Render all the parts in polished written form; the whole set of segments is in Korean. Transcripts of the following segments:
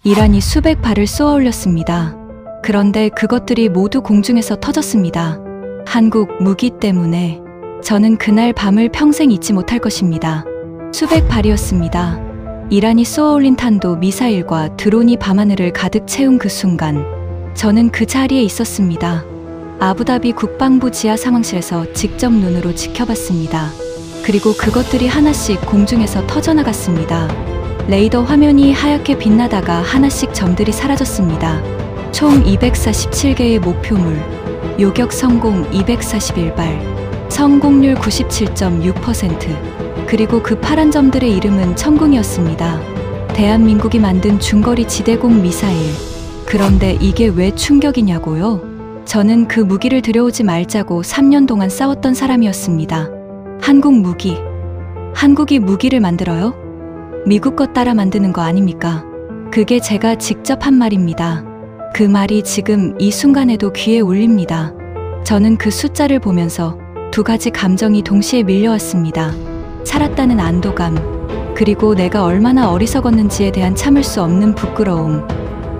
이란이 수백 발을 쏘아 올렸습니다. 그런데 그것들이 모두 공중에서 터졌습니다. 한국 무기 때문에 저는 그날 밤을 평생 잊지 못할 것입니다. 수백 발이었습니다. 이란이 쏘아 올린 탄도 미사일과 드론이 밤하늘을 가득 채운 그 순간 저는 그 자리에 있었습니다. 아부다비 국방부 지하 상황실에서 직접 눈으로 지켜봤습니다. 그리고 그것들이 하나씩 공중에서 터져나갔습니다. 레이더 화면이 하얗게 빛나다가 하나씩 점들이 사라졌습니다. 총 247개의 목표물, 요격 성공 241발, 성공률 97.6%, 그리고 그 파란 점들의 이름은 천궁이었습니다. 대한민국이 만든 중거리 지대공 미사일. 그런데 이게 왜 충격이냐고요? 저는 그 무기를 들여오지 말자고 3년 동안 싸웠던 사람이었습니다. 한국 무기. 한국이 무기를 만들어요? 미국 것 따라 만드는 거 아닙니까? 그게 제가 직접 한 말입니다. 그 말이 지금 이 순간에도 귀에 울립니다. 저는 그 숫자를 보면서 두 가지 감정이 동시에 밀려왔습니다. 살았다는 안도감, 그리고 내가 얼마나 어리석었는지에 대한 참을 수 없는 부끄러움.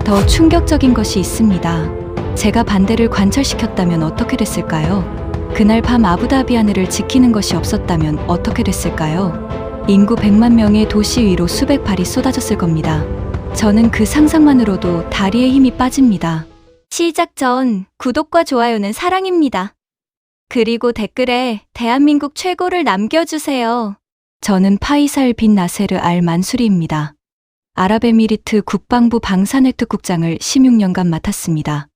더 충격적인 것이 있습니다. 제가 반대를 관철시켰다면 어떻게 됐을까요? 그날 밤 아부다비 하늘을 지키는 것이 없었다면 어떻게 됐을까요? 인구 100만 명의 도시 위로 수백 발이 쏟아졌을 겁니다. 저는 그 상상만으로도 다리에 힘이 빠집니다. 시작 전 구독과 좋아요는 사랑입니다. 그리고 댓글에 대한민국 최고를 남겨주세요. 저는 파이살 빈 나세르 알 만수리입니다. 아랍에미리트 국방부 방산획득국장을 16년간 맡았습니다.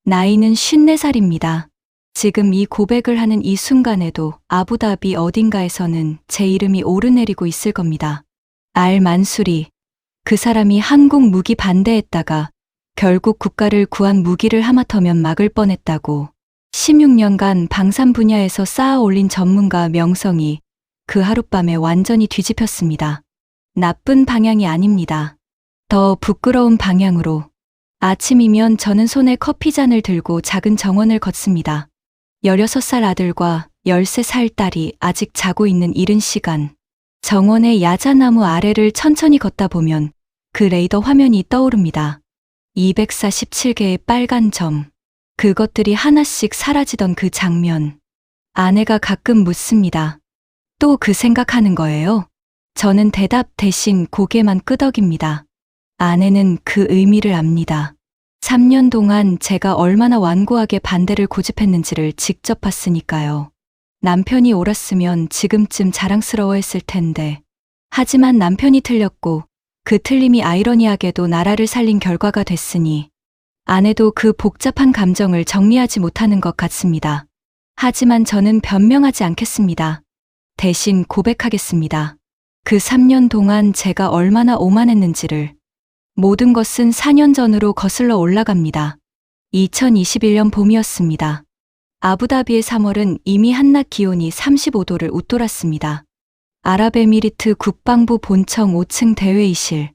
나이는 54살입니다. 지금 이 고백을 하는 이 순간에도 아부다비 어딘가에서는 제 이름이 오르내리고 있을 겁니다. 알 만수리. 그 사람이 한국 무기 반대했다가 결국 국가를 구한 무기를 하마터면 막을 뻔했다고 16년간 방산 분야에서 쌓아 올린 전문가 명성이 그 하룻밤에 완전히 뒤집혔습니다. 나쁜 방향이 아닙니다. 더 부끄러운 방향으로. 아침이면 저는 손에 커피잔을 들고 작은 정원을 걷습니다. 16살 아들과 13살 딸이 아직 자고 있는 이른 시간. 정원의 야자나무 아래를 천천히 걷다 보면 그 레이더 화면이 떠오릅니다. 247개의 빨간 점. 그것들이 하나씩 사라지던 그 장면. 아내가 가끔 묻습니다. 또 그 생각하는 거예요? 저는 대답 대신 고개만 끄덕입니다. 아내는 그 의미를 압니다. 3년 동안 제가 얼마나 완고하게 반대를 고집했는지를 직접 봤으니까요. 남편이 옳았으면 지금쯤 자랑스러워했을 텐데. 하지만 남편이 틀렸고 그 틀림이 아이러니하게도 나라를 살린 결과가 됐으니 아내도 그 복잡한 감정을 정리하지 못하는 것 같습니다. 하지만 저는 변명하지 않겠습니다. 대신 고백하겠습니다. 그 3년 동안 제가 얼마나 오만했는지를. 모든 것은 4년 전으로 거슬러 올라갑니다. 2021년 봄이었습니다. 아부다비의 3월은 이미 한낮 기온이 35도를 웃돌았습니다. 아랍에미리트 국방부 본청 5층 대회의실.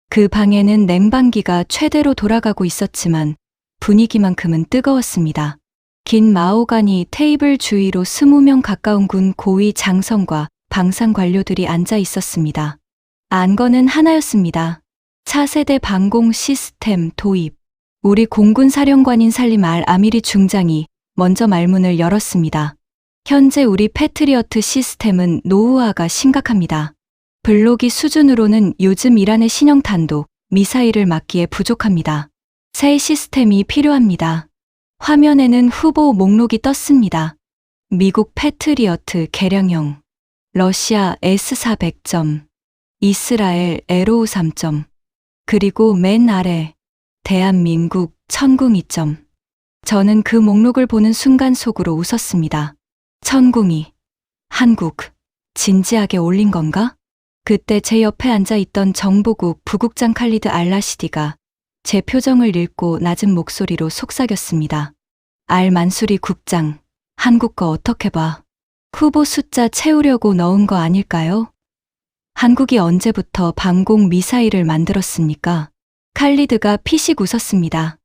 그 방에는 냉방기가 최대로 돌아가고 있었지만 분위기만큼은 뜨거웠습니다. 긴 마호가니 테이블 주위로 20명 가까운 군 고위 장성과 방산 관료들이 앉아 있었습니다. 안건은 하나였습니다. 차세대 방공 시스템 도입. 우리 공군 사령관인 살림 알 아미리 중장이 먼저 말문을 열었습니다. 현재 우리 패트리어트 시스템은 노후화가 심각합니다. 블로기 수준으로는 요즘 이란의 신형탄도 미사일을 막기에 부족합니다. 새 시스템이 필요합니다. 화면에는 후보 목록이 떴습니다. 미국 패트리어트 개량형, 러시아 S-400점, 이스라엘 에로우 3점, 그리고 맨 아래 대한민국 천궁 2점. 저는 그 목록을 보는 순간 속으로 웃었습니다. 천궁이 한국 진지하게 올린 건가? 그때 제 옆에 앉아있던 정보국 부국장 칼리드 알라시디가 제 표정을 읽고 낮은 목소리로 속삭였습니다. 알 만수리 국장, 한국 거 어떻게 봐? 후보 숫자 채우려고 넣은 거 아닐까요? 한국이 언제부터 방공 미사일을 만들었습니까? 칼리드가 피식 웃었습니다.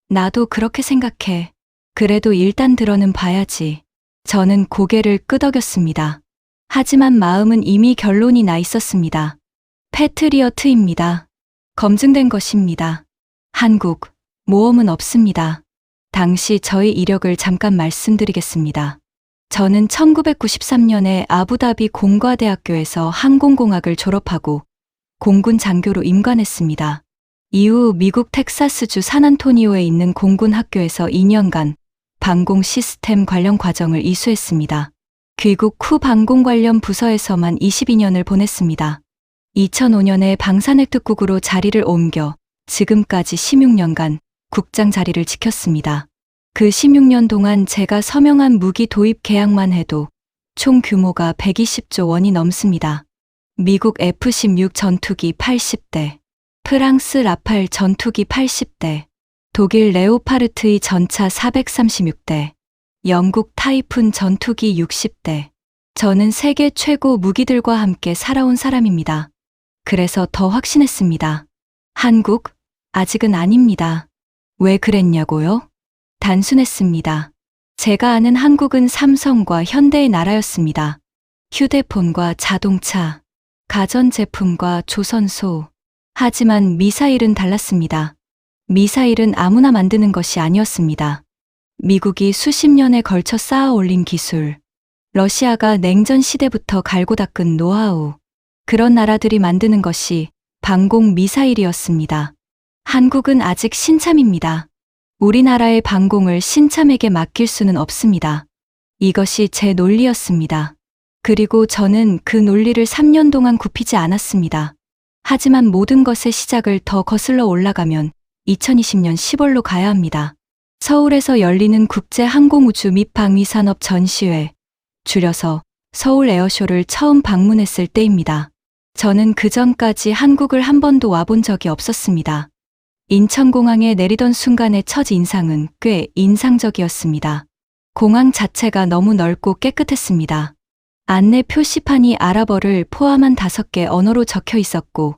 나도 그렇게 생각해. 그래도 일단 들어는 봐야지. 저는 고개를 끄덕였습니다. 하지만 마음은 이미 결론이 나 있었습니다. 패트리어트입니다. 검증된 것입니다. 한국, 모험은 없습니다. 당시 저희 이력을 잠깐 말씀드리겠습니다. 저는 1993년에 아부다비 공과대학교에서 항공공학을 졸업하고 공군 장교로 임관했습니다. 이후 미국 텍사스주 산안토니오에 있는 공군 학교에서 2년간 방공 시스템 관련 과정을 이수했습니다. 귀국 후 방공 관련 부서에서만 22년을 보냈습니다. 2005년에 방산획특국으로 자리를 옮겨 지금까지 16년간 국장 자리를 지켰습니다. 그 16년 동안 제가 서명한 무기 도입 계약만 해도 총 규모가 120조 원이 넘습니다. 미국 F-16 전투기 80대, 프랑스 라팔 전투기 80대, 독일 레오파르트의 전차 436대, 영국 타이푼 전투기 60대. 저는 세계 최고 무기들과 함께 살아온 사람입니다. 그래서 더 확신했습니다. 한국? 아직은 아닙니다. 왜 그랬냐고요? 단순했습니다. 제가 아는 한국은 삼성과 현대의 나라였습니다. 휴대폰과 자동차, 가전제품과 조선소. 하지만 미사일은 달랐습니다. 미사일은 아무나 만드는 것이 아니었습니다. 미국이 수십 년에 걸쳐 쌓아 올린 기술, 러시아가 냉전 시대부터 갈고 닦은 노하우, 그런 나라들이 만드는 것이 방공 미사일이었습니다. 한국은 아직 신참입니다. 우리나라의 방공을 신참에게 맡길 수는 없습니다. 이것이 제 논리였습니다. 그리고 저는 그 논리를 3년 동안 굽히지 않았습니다. 하지만 모든 것의 시작을 더 거슬러 올라가면 2020년 10월로 가야 합니다. 서울에서 열리는 국제항공우주 및 방위산업 전시회, 줄여서 서울 에어쇼를 처음 방문했을 때입니다. 저는 그전까지 한국을 한 번도 와본 적이 없었습니다. 인천공항에 내리던 순간의 첫 인상은 꽤 인상적이었습니다. 공항 자체가 너무 넓고 깨끗했습니다. 안내 표시판이 아랍어를 포함한 5개 언어로 적혀 있었고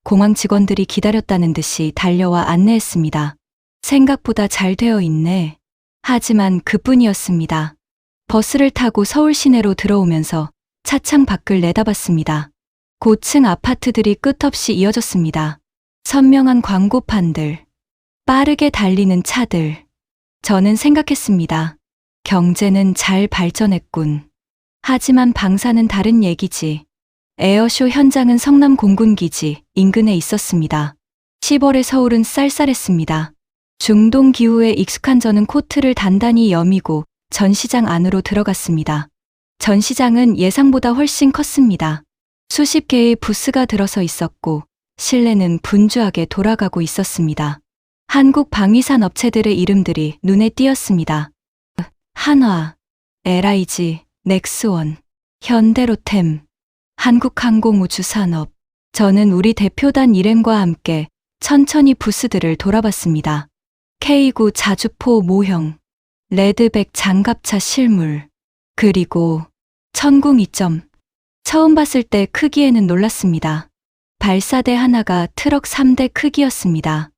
공항 직원들이 기다렸다는 듯이 달려와 안내했습니다. 생각보다 잘 되어 있네. 하지만 그뿐이었습니다. 버스를 타고 서울 시내로 들어오면서 차창 밖을 내다봤습니다. 고층 아파트들이 끝없이 이어졌습니다. 선명한 광고판들, 빠르게 달리는 차들. 저는 생각했습니다. 경제는 잘 발전했군. 하지만 방사는 다른 얘기지. 에어쇼 현장은 성남 공군기지 인근에 있었습니다. 10월의 서울은 쌀쌀했습니다. 중동 기후에 익숙한 저는 코트를 단단히 여미고 전시장 안으로 들어갔습니다. 전시장은 예상보다 훨씬 컸습니다. 수십 개의 부스가 들어서 있었고 실내는 분주하게 돌아가고 있었습니다. 한국 방위산 업체들의 이름들이 눈에 띄었습니다. 한화, LIG, 넥스원, 현대로템, 한국항공우주산업. 저는 우리 대표단 일행과 함께 천천히 부스들을 돌아봤습니다. K9 자주포 모형, 레드백 장갑차 실물, 그리고 천궁 2점. 처음 봤을 때 크기에는 놀랐습니다. 발사대 하나가 트럭 3대 크기였습니다.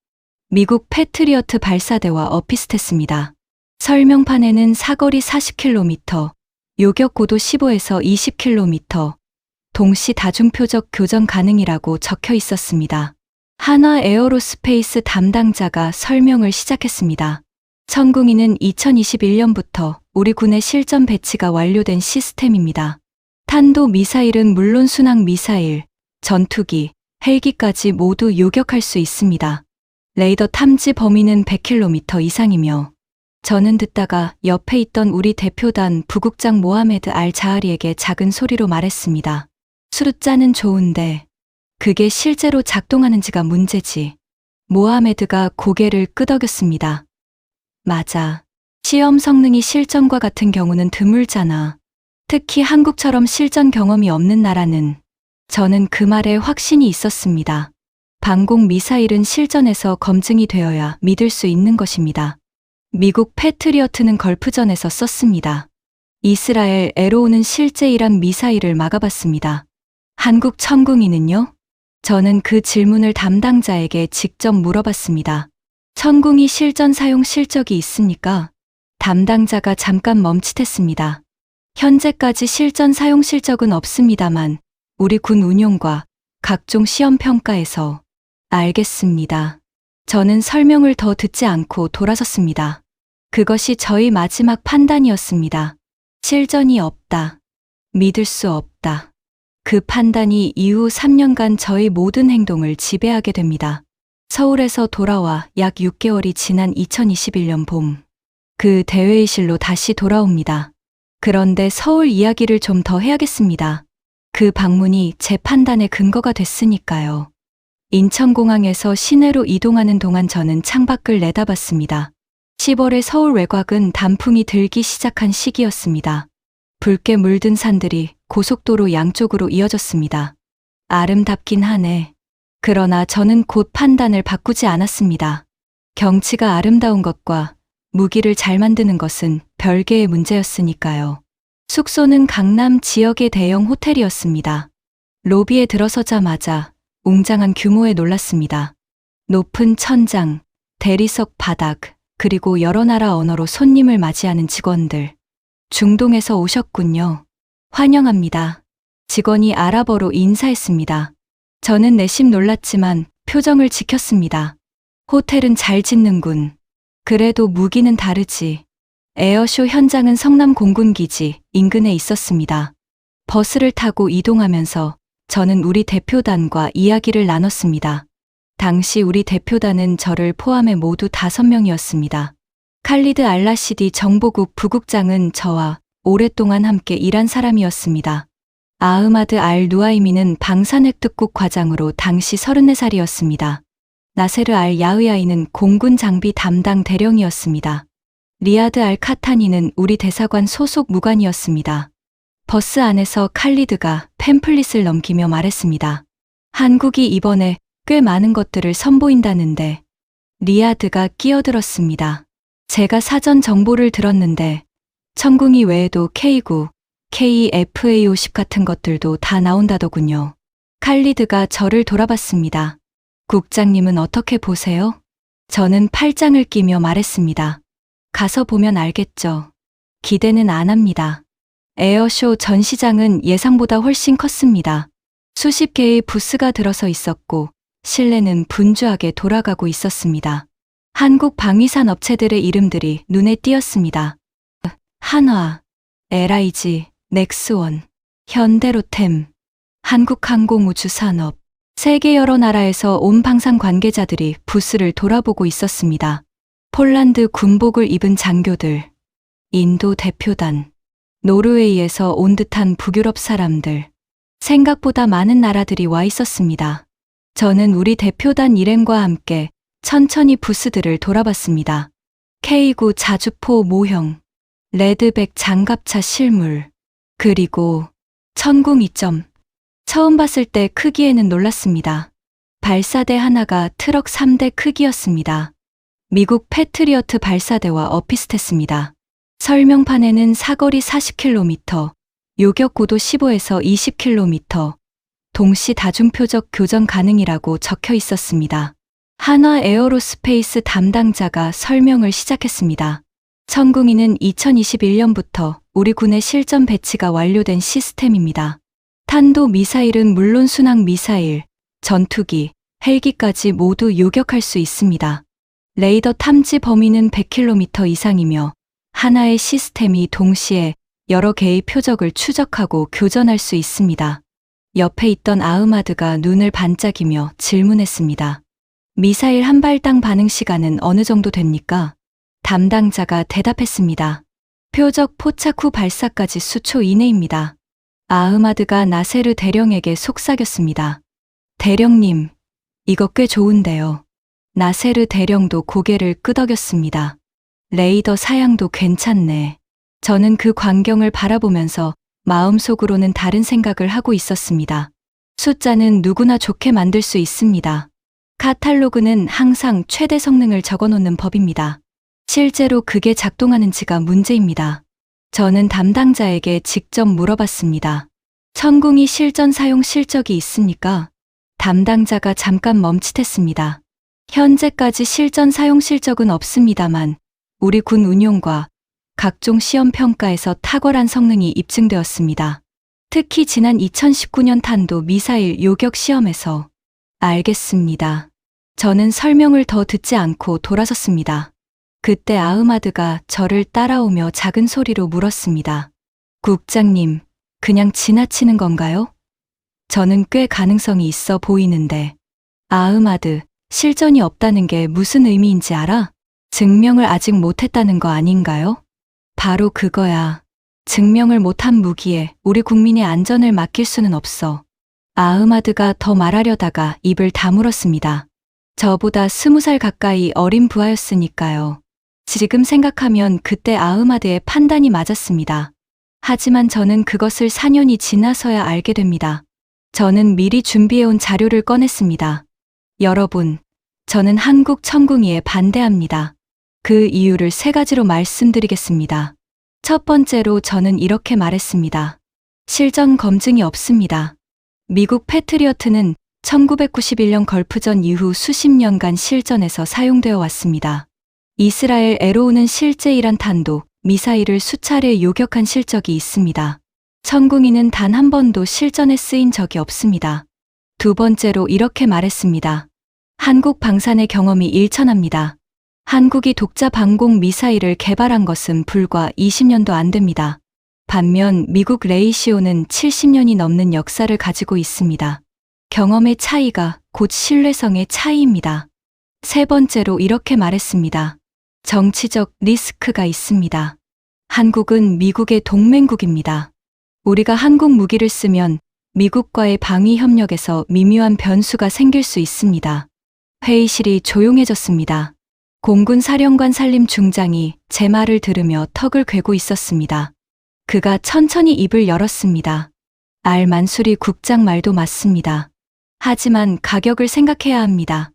미국 패트리어트 발사대와 엇비슷했습니다. 설명판에는 사거리 40km, 요격고도 15에서 20km, 동시 다중표적 교전 가능이라고 적혀 있었습니다. 한화 에어로스페이스 담당자가 설명을 시작했습니다. 천궁이는 2021년부터 우리 군의 실전 배치가 완료된 시스템입니다. 탄도 미사일은 물론 순항 미사일, 전투기, 헬기까지 모두 요격할 수 있습니다. 레이더 탐지 범위는 100km 이상이며 저는 듣다가 옆에 있던 우리 대표단 부국장 모하메드 알 자하리에게 작은 소리로 말했습니다. 숫자는 좋은데 그게 실제로 작동하는지가 문제지. 모하메드가 고개를 끄덕였습니다. 맞아. 시험 성능이 실전과 같은 경우는 드물잖아. 특히 한국처럼 실전 경험이 없는 나라는. 저는 그 말에 확신이 있었습니다. 방공 미사일은 실전에서 검증이 되어야 믿을 수 있는 것입니다. 미국 패트리어트는 걸프전에서 썼습니다. 이스라엘 에로우는 실제 이란 미사일을 막아봤습니다. 한국 천궁이는요? 저는 그 질문을 담당자에게 직접 물어봤습니다. 천궁이 실전 사용 실적이 있습니까? 담당자가 잠깐 멈칫했습니다. 현재까지 실전 사용 실적은 없습니다만 우리 군 운용과 각종 시험 평가에서 알겠습니다. 저는 설명을 더 듣지 않고 돌아섰습니다. 그것이 저의 마지막 판단이었습니다. 실전이 없다. 믿을 수 없다. 그 판단이 이후 3년간 저의 모든 행동을 지배하게 됩니다. 서울에서 돌아와 약 6개월이 지난 2021년 봄. 그 대회의실로 다시 돌아옵니다. 그런데 서울 이야기를 좀 더 해야겠습니다. 그 방문이 제 판단의 근거가 됐으니까요. 인천공항에서 시내로 이동하는 동안 저는 창밖을 내다봤습니다. 10월의 서울 외곽은 단풍이 들기 시작한 시기였습니다. 붉게 물든 산들이 고속도로 양쪽으로 이어졌습니다. 아름답긴 하네. 그러나 저는 곧 판단을 바꾸지 않았습니다. 경치가 아름다운 것과 무기를 잘 만드는 것은 별개의 문제였으니까요. 숙소는 강남 지역의 대형 호텔이었습니다. 로비에 들어서자마자 웅장한 규모에 놀랐습니다. 높은 천장, 대리석 바닥, 그리고 여러 나라 언어로 손님을 맞이하는 직원들. 중동에서 오셨군요. 환영합니다. 직원이 아랍어로 인사했습니다. 저는 내심 놀랐지만 표정을 지켰습니다. 호텔은 잘 짓는군. 그래도 무기는 다르지. 에어쇼 현장은 성남 공군기지 인근에 있었습니다. 버스를 타고 이동하면서 저는 우리 대표단과 이야기를 나눴습니다. 당시 우리 대표단은 저를 포함해 모두 5명이었습니다. 칼리드 알라시디 정보국 부국장은 저와 오랫동안 함께 일한 사람이었습니다. 아흐마드 알 누아이미는 방산획득국 과장으로 당시 34살이었습니다. 나세르 알 야흐야이는 공군 장비 담당 대령이었습니다. 리아드 알 카타니는 우리 대사관 소속 무관이었습니다. 버스 안에서 칼리드가 팸플릿을 넘기며 말했습니다. 한국이 이번에 꽤 많은 것들을 선보인다는데. 리아드가 끼어들었습니다. 제가 사전 정보를 들었는데 천궁이 외에도 K9, KFA50 같은 것들도 다 나온다더군요. 칼리드가 저를 돌아봤습니다. 국장님은 어떻게 보세요? 저는 팔짱을 끼며 말했습니다. 가서 보면 알겠죠. 기대는 안 합니다. 에어쇼 전시장은 예상보다 훨씬 컸습니다. 수십 개의 부스가 들어서 있었고 실내는 분주하게 돌아가고 있었습니다. 한국 방위산 업체들의 이름들이 눈에 띄었습니다. 한화, LIG, 넥스원, 현대로템, 한국항공우주산업, 세계 여러 나라에서 온 방산 관계자들이 부스를 돌아보고 있었습니다. 폴란드 군복을 입은 장교들, 인도 대표단, 노르웨이에서 온 듯한 북유럽 사람들, 생각보다 많은 나라들이 와 있었습니다. 저는 우리 대표단 일행과 함께 천천히 부스들을 돌아봤습니다. K9 자주포 모형, 레드백 장갑차 실물, 그리고 천궁 2점. 처음 봤을 때 크기에는 놀랐습니다. 발사대 하나가 트럭 3대 크기였습니다. 미국 패트리어트 발사대와 어피스테스입니다. 설명판에는 사거리 40km, 요격고도 15에서 20km, 동시 다중표적 교전 가능이라고 적혀 있었습니다. 한화 에어로스페이스 담당자가 설명을 시작했습니다. 천궁이는 2021년부터 우리 군의 실전 배치가 완료된 시스템입니다. 탄도 미사일은 물론 순항 미사일, 전투기, 헬기까지 모두 요격할 수 있습니다. 레이더 탐지 범위는 100km 이상이며 하나의 시스템이 동시에 여러 개의 표적을 추적하고 교전할 수 있습니다. 옆에 있던 아흐마드가 눈을 반짝이며 질문했습니다. 미사일 한 발당 반응 시간은 어느 정도 됩니까? 담당자가 대답했습니다. 표적 포착 후 발사까지 수초 이내입니다. 아흐마드가 나세르 대령에게 속삭였습니다. 대령님, 이거 꽤 좋은데요. 나세르 대령도 고개를 끄덕였습니다. 레이더 사양도 괜찮네. 저는 그 광경을 바라보면서 마음속으로는 다른 생각을 하고 있었습니다. 숫자는 누구나 좋게 만들 수 있습니다. 카탈로그는 항상 최대 성능을 적어놓는 법입니다. 실제로 그게 작동하는지가 문제입니다. 저는 담당자에게 직접 물어봤습니다. 천궁이 실전 사용 실적이 있습니까? 담당자가 잠깐 멈칫했습니다. 현재까지 실전 사용 실적은 없습니다만 우리 군 운용과 각종 시험 평가에서 탁월한 성능이 입증되었습니다. 특히 지난 2019년 탄도 미사일 요격 시험에서. 알겠습니다. 저는 설명을 더 듣지 않고 돌아섰습니다. 그때 아흐마드가 저를 따라오며 작은 소리로 물었습니다. 국장님, 그냥 지나치는 건가요? 저는 꽤 가능성이 있어 보이는데. 아흐마드, 실전이 없다는 게 무슨 의미인지 알아? 증명을 아직 못했다는 거 아닌가요? 바로 그거야. 증명을 못한 무기에 우리 국민의 안전을 맡길 수는 없어. 아흐마드가 더 말하려다가 입을 다물었습니다. 저보다 20살 가까이 어린 부하였으니까요. 지금 생각하면 그때 아흐마드의 판단이 맞았습니다. 하지만 저는 그것을 4년이 지나서야 알게 됩니다. 저는 미리 준비해온 자료를 꺼냈습니다. 여러분, 저는 한국 천궁이에 반대합니다. 그 이유를 3가지로 말씀드리겠습니다. 첫 번째로 저는 이렇게 말했습니다. 실전 검증이 없습니다. 미국 패트리어트는 1991년 걸프전 이후 수십 년간 실전에서 사용되어 왔습니다. 이스라엘 에로우는 실제 이란 탄도, 미사일을 수차례 요격한 실적이 있습니다. 천궁이는 단 한 번도 실전에 쓰인 적이 없습니다. 두 번째로 이렇게 말했습니다. 한국 방산의 경험이 일천합니다. 한국이 독자 방공 미사일을 개발한 것은 불과 20년도 안 됩니다. 반면 미국 레이시오는 70년이 넘는 역사를 가지고 있습니다. 경험의 차이가 곧 신뢰성의 차이입니다. 세 번째로 이렇게 말했습니다. 정치적 리스크가 있습니다. 한국은 미국의 동맹국입니다. 우리가 한국 무기를 쓰면 미국과의 방위 협력에서 미묘한 변수가 생길 수 있습니다. 회의실이 조용해졌습니다. 공군 사령관 산림 중장이 제 말을 들으며 턱을 괴고 있었습니다. 그가 천천히 입을 열었습니다. 알 만수리 국장 말도 맞습니다. 하지만 가격을 생각해야 합니다.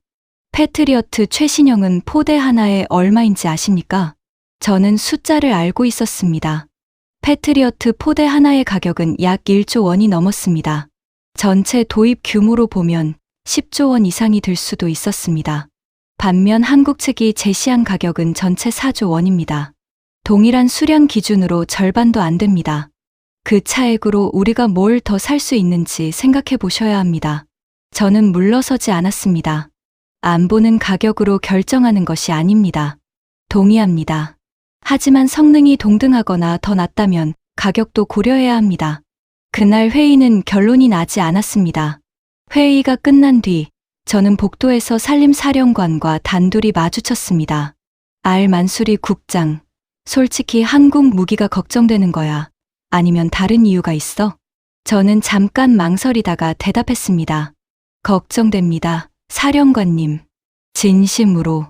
패트리어트 최신형은 포대 하나에 얼마인지 아십니까? 저는 숫자를 알고 있었습니다. 패트리어트 포대 하나의 가격은 약 1조 원이 넘었습니다. 전체 도입 규모로 보면 10조 원 이상이 들 수도 있었습니다. 반면 한국 측이 제시한 가격은 전체 4조 원입니다. 동일한 수량 기준으로 절반도 안 됩니다. 그 차액으로 우리가 뭘 더 살 수 있는지 생각해 보셔야 합니다. 저는 물러서지 않았습니다. 안보는 가격으로 결정하는 것이 아닙니다. 동의합니다. 하지만 성능이 동등하거나 더 낮다면 가격도 고려해야 합니다. 그날 회의는 결론이 나지 않았습니다. 회의가 끝난 뒤 저는 복도에서 산림사령관과 단둘이 마주쳤습니다. 알 만수리 국장, 솔직히 한국 무기가 걱정되는 거야? 아니면 다른 이유가 있어? 저는 잠깐 망설이다가 대답했습니다. 걱정됩니다, 사령관님. 진심으로.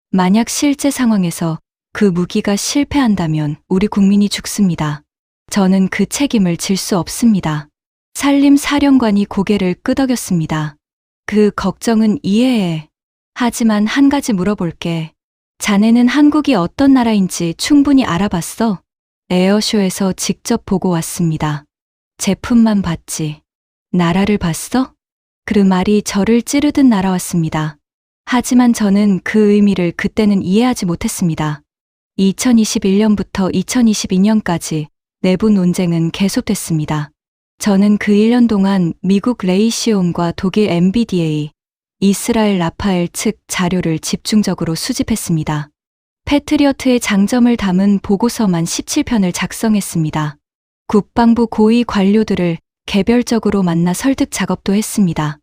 만약 실제 상황에서 그 무기가 실패한다면 우리 국민이 죽습니다. 저는 그 책임을 질 수 없습니다. 산림사령관이 고개를 끄덕였습니다. 그 걱정은 이해해. 하지만 한 가지 물어볼게. 자네는 한국이 어떤 나라인지 충분히 알아봤어? 에어쇼에서 직접 보고 왔습니다. 제품만 봤지. 나라를 봤어? 그 말이 저를 찌르듯 날아왔습니다. 하지만 저는 그 의미를 그때는 이해하지 못했습니다. 2021년부터 2022년까지 내부 논쟁은 계속됐습니다. 저는 그 1년 동안 미국 레이시온과 독일 MBDA, 이스라엘 라파엘 측 자료를 집중적으로 수집했습니다. 패트리어트의 장점을 담은 보고서만 17편을 작성했습니다. 국방부 고위 관료들을 개별적으로 만나 설득 작업도 했습니다.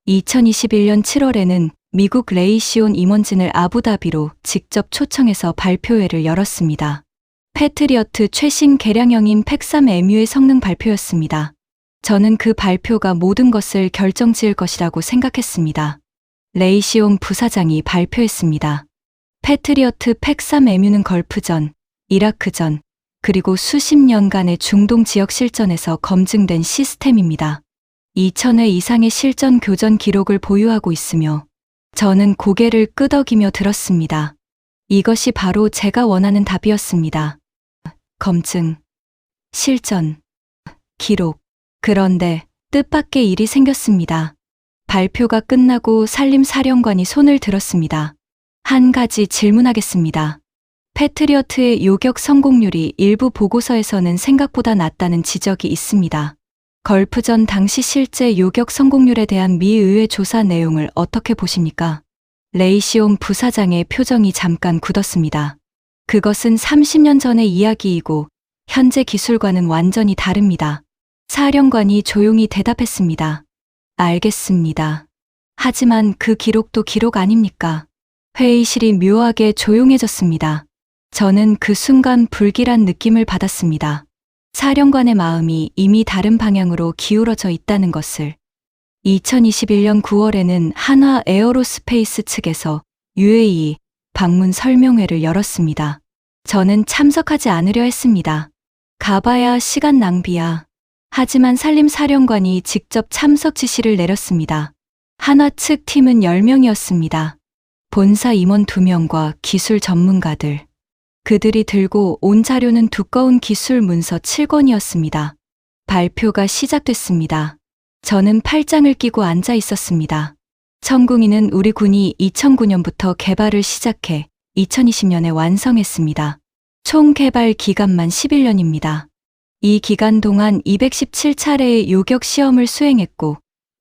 2021년 7월에는 미국 레이시온 임원진을 아부다비로 직접 초청해서 발표회를 열었습니다. 패트리어트 최신 개량형인 팩3MU의 성능 발표였습니다. 저는 그 발표가 모든 것을 결정지을 것이라고 생각했습니다. 레이시온 부사장이 발표했습니다. 패트리어트 팩3MU는 걸프전, 이라크전, 그리고 수십 년간의 중동 지역 실전에서 검증된 시스템입니다. 2000회 이상의 실전 교전 기록을 보유하고 있으며 저는 고개를 끄덕이며 들었습니다. 이것이 바로 제가 원하는 답이었습니다. 검증, 실전, 기록. 그런데 뜻밖의 일이 생겼습니다. 발표가 끝나고 산림사령관이 손을 들었습니다. 한 가지 질문하겠습니다. 패트리어트의 요격 성공률이 일부 보고서에서는 생각보다 낮다는 지적이 있습니다. 걸프전 당시 실제 요격 성공률에 대한 미 의회 조사 내용을 어떻게 보십니까? 레이시온 부사장의 표정이 잠깐 굳었습니다. 그것은 30년 전의 이야기이고 현재 기술과는 완전히 다릅니다. 사령관이 조용히 대답했습니다. 알겠습니다. 하지만 그 기록도 기록 아닙니까? 회의실이 묘하게 조용해졌습니다. 저는 그 순간 불길한 느낌을 받았습니다. 사령관의 마음이 이미 다른 방향으로 기울어져 있다는 것을. 2021년 9월에는 한화 에어로스페이스 측에서 UAE 방문 설명회를 열었습니다. 저는 참석하지 않으려 했습니다. 가봐야 시간 낭비야. 하지만 산림사령관이 직접 참석 지시를 내렸습니다. 한화 측 팀은 10명이었습니다. 본사 임원 2명과 기술 전문가들. 그들이 들고 온 자료는 두꺼운 기술 문서 7권이었습니다. 발표가 시작됐습니다. 저는 팔짱을 끼고 앉아 있었습니다. 천궁이는 우리 군이 2009년부터 개발을 시작해 2020년에 완성했습니다. 총 개발 기간만 11년입니다. 이 기간 동안 217차례의 요격 시험을 수행했고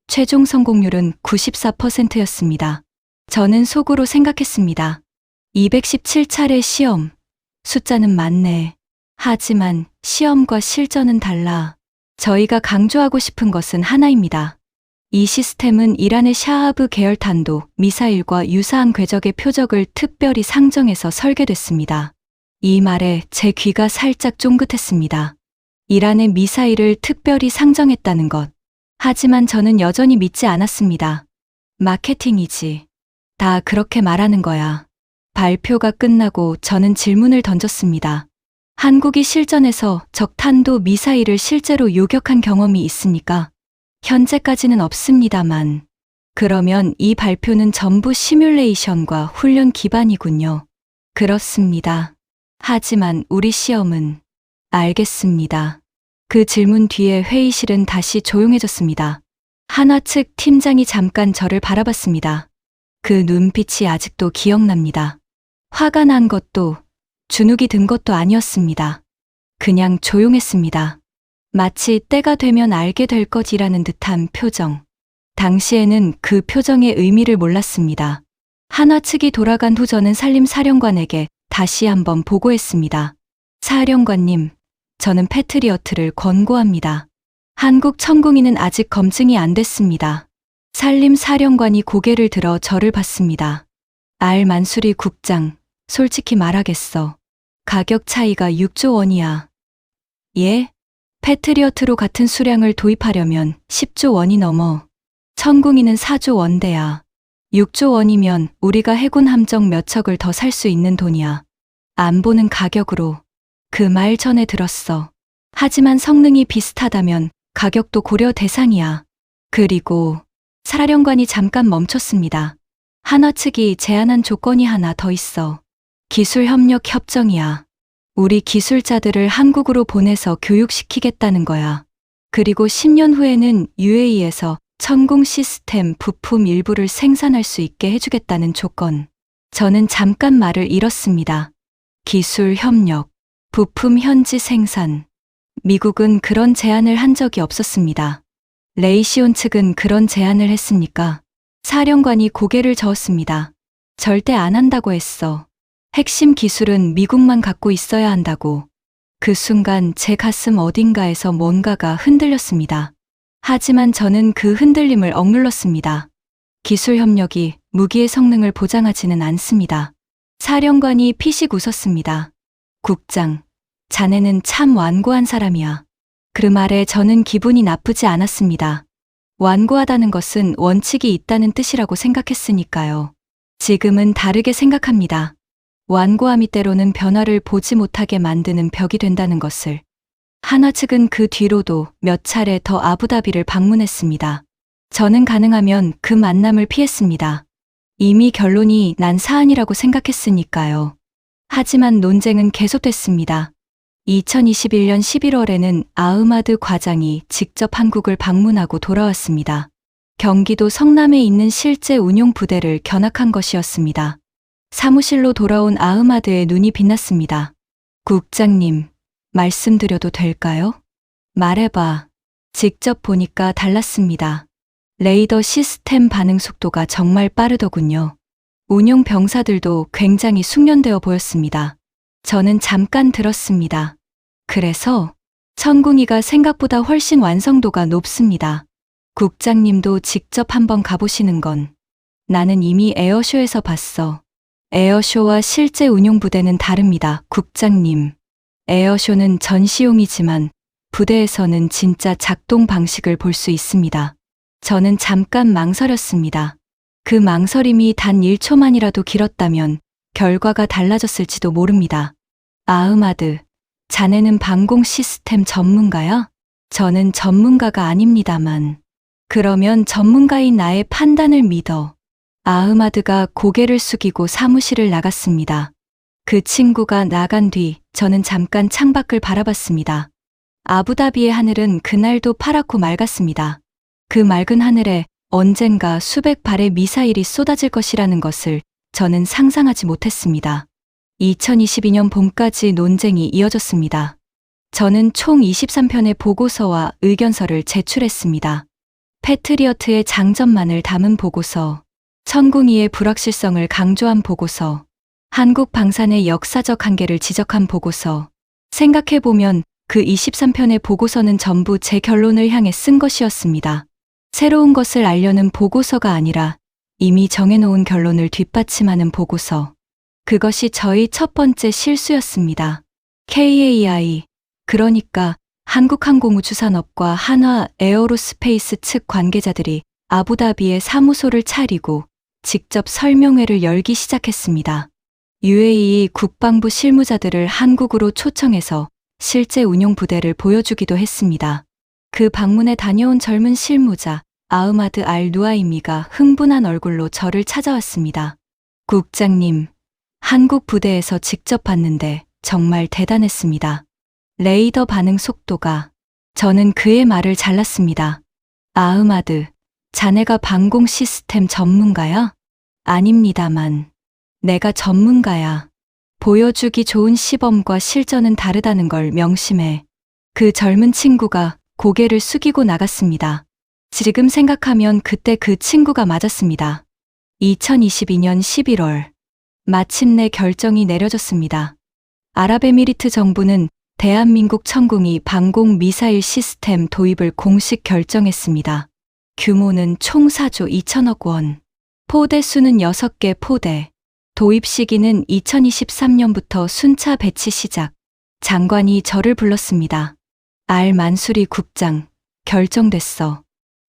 최종 성공률은 94%였습니다. 저는 속으로 생각했습니다. 217차례 시험. 숫자는 많네. 하지만 시험과 실전은 달라. 저희가 강조하고 싶은 것은 하나입니다. 이 시스템은 이란의 샤하브 계열 탄도 미사일과 유사한 궤적의 표적을 특별히 상정해서 설계됐습니다. 이 말에 제 귀가 살짝 쫑긋했습니다. 이란의 미사일을 특별히 상정했다는 것. 하지만 저는 여전히 믿지 않았습니다. 마케팅이지. 다 그렇게 말하는 거야. 발표가 끝나고 저는 질문을 던졌습니다. 한국이 실전에서 적탄도 미사일을 실제로 요격한 경험이 있습니까? 현재까지는 없습니다만. 그러면 이 발표는 전부 시뮬레이션과 훈련 기반이군요. 그렇습니다. 하지만 우리 시험은. 알겠습니다. 그 질문 뒤에 회의실은 다시 조용해졌습니다. 한화 측 팀장이 잠깐 저를 바라봤습니다. 그 눈빛이 아직도 기억납니다. 화가 난 것도 주눅이 든 것도 아니었습니다. 그냥 조용했습니다. 마치 때가 되면 알게 될 것이라는 듯한 표정. 당시에는 그 표정의 의미를 몰랐습니다. 한화 측이 돌아간 후 저는 산림사령관에게 다시 한번 보고했습니다. 사령관님, 저는 패트리어트를 권고합니다. 한국 천궁이는 아직 검증이 안 됐습니다. 산림사령관이 고개를 들어 저를 봤습니다. 알 만수리 국장, 솔직히 말하겠어. 가격 차이가 6조 원이야. 예? 패트리어트로 같은 수량을 도입하려면 10조 원이 넘어. 천궁이는 4조 원대야. 6조 원이면 우리가 해군 함정 몇 척을 더 살 수 있는 돈이야. 안 보는 가격으로. 그 말 전에 들었어. 하지만 성능이 비슷하다면 가격도 고려 대상이야. 그리고 사령관이 잠깐 멈췄습니다. 한화 측이 제안한 조건이 하나 더 있어. 기술협력 협정이야. 우리 기술자들을 한국으로 보내서 교육시키겠다는 거야. 그리고 10년 후에는 UAE에서 천궁 시스템 부품 일부를 생산할 수 있게 해주겠다는 조건. 저는 잠깐 말을 잃었습니다. 기술협력, 부품 현지 생산. 미국은 그런 제안을 한 적이 없었습니다. 레이시온 측은 그런 제안을 했습니까? 사령관이 고개를 저었습니다. 절대 안 한다고 했어. 핵심 기술은 미국만 갖고 있어야 한다고. 그 순간 제 가슴 어딘가에서 뭔가가 흔들렸습니다. 하지만 저는 그 흔들림을 억눌렀습니다. 기술 협력이 무기의 성능을 보장하지는 않습니다. 사령관이 피식 웃었습니다. 국장, 자네는 참 완고한 사람이야. 그 말에 저는 기분이 나쁘지 않았습니다. 완고하다는 것은 원칙이 있다는 뜻이라고 생각했으니까요. 지금은 다르게 생각합니다. 완고함이 때로는 변화를 보지 못하게 만드는 벽이 된다는 것을. 한화 측은 그 뒤로도 몇 차례 더 아부다비를 방문했습니다. 저는 가능하면 그 만남을 피했습니다. 이미 결론이 난 사안이라고 생각했으니까요. 하지만 논쟁은 계속됐습니다. 2021년 11월에는 아흐마드 과장이 직접 한국을 방문하고 돌아왔습니다. 경기도 성남에 있는 실제 운용 부대를 견학한 것이었습니다. 사무실로 돌아온 아흐마드의 눈이 빛났습니다. 국장님, 말씀드려도 될까요? 말해봐. 직접 보니까 달랐습니다. 레이더 시스템 반응 속도가 정말 빠르더군요. 운용 병사들도 굉장히 숙련되어 보였습니다. 저는 잠깐 들었습니다. 그래서 천궁이가 생각보다 훨씬 완성도가 높습니다. 국장님도 직접 한번 가보시는 건. 나는 이미 에어쇼에서 봤어. 에어쇼와 실제 운용 부대는 다릅니다, 국장님. 에어쇼는 전시용이지만 부대에서는 진짜 작동 방식을 볼 수 있습니다. 저는 잠깐 망설였습니다. 그 망설임이 단 1초만이라도 길었다면 결과가 달라졌을지도 모릅니다. 아흐마드, 자네는 방공 시스템 전문가야? 저는 전문가가 아닙니다만. 그러면 전문가인 나의 판단을 믿어. 아흐마드가 고개를 숙이고 사무실을 나갔습니다. 그 친구가 나간 뒤 저는 잠깐 창밖을 바라봤습니다. 아부다비의 하늘은 그날도 파랗고 맑았습니다. 그 맑은 하늘에 언젠가 수백 발의 미사일이 쏟아질 것이라는 것을 저는 상상하지 못했습니다. 2022년 봄까지 논쟁이 이어졌습니다. 저는 총 23편의 보고서와 의견서를 제출했습니다. 패트리어트의 장점만을 담은 보고서, 천궁이의 불확실성을 강조한 보고서, 한국 방산의 역사적 한계를 지적한 보고서. 생각해보면 그 23편의 보고서는 전부 제 결론을 향해 쓴 것이었습니다. 새로운 것을 알려는 보고서가 아니라 이미 정해놓은 결론을 뒷받침하는 보고서. 그것이 저의 첫 번째 실수였습니다. KAI, 그러니까 한국항공우주산업과 한화 에어로스페이스 측 관계자들이 아부다비에 사무소를 차리고 직접 설명회를 열기 시작했습니다. UAE 국방부 실무자들을 한국으로 초청해서 실제 운용 부대를 보여주기도 했습니다. 그 방문에 다녀온 젊은 실무자 아흐마드 알 누아이미가 흥분한 얼굴로 저를 찾아왔습니다. 국장님, 한국 부대에서 직접 봤는데 정말 대단했습니다. 레이더 반응 속도가. 저는 그의 말을 잘랐습니다. 아흐마드, 자네가 방공 시스템 전문가야? 아닙니다만. 내가 전문가야. 보여주기 좋은 시범과 실전은 다르다는 걸 명심해. 그 젊은 친구가 고개를 숙이고 나갔습니다. 지금 생각하면 그때 그 친구가 맞았습니다. 2022년 11월. 마침내 결정이 내려졌습니다. 아랍에미리트 정부는 대한민국 천궁이 방공 미사일 시스템 도입을 공식 결정했습니다. 규모는 총 4조 2천억 원. 포대 수는 6개 포대. 도입 시기는 2023년부터 순차 배치 시작. 장관이 저를 불렀습니다. 알 만수리 국장, 결정됐어.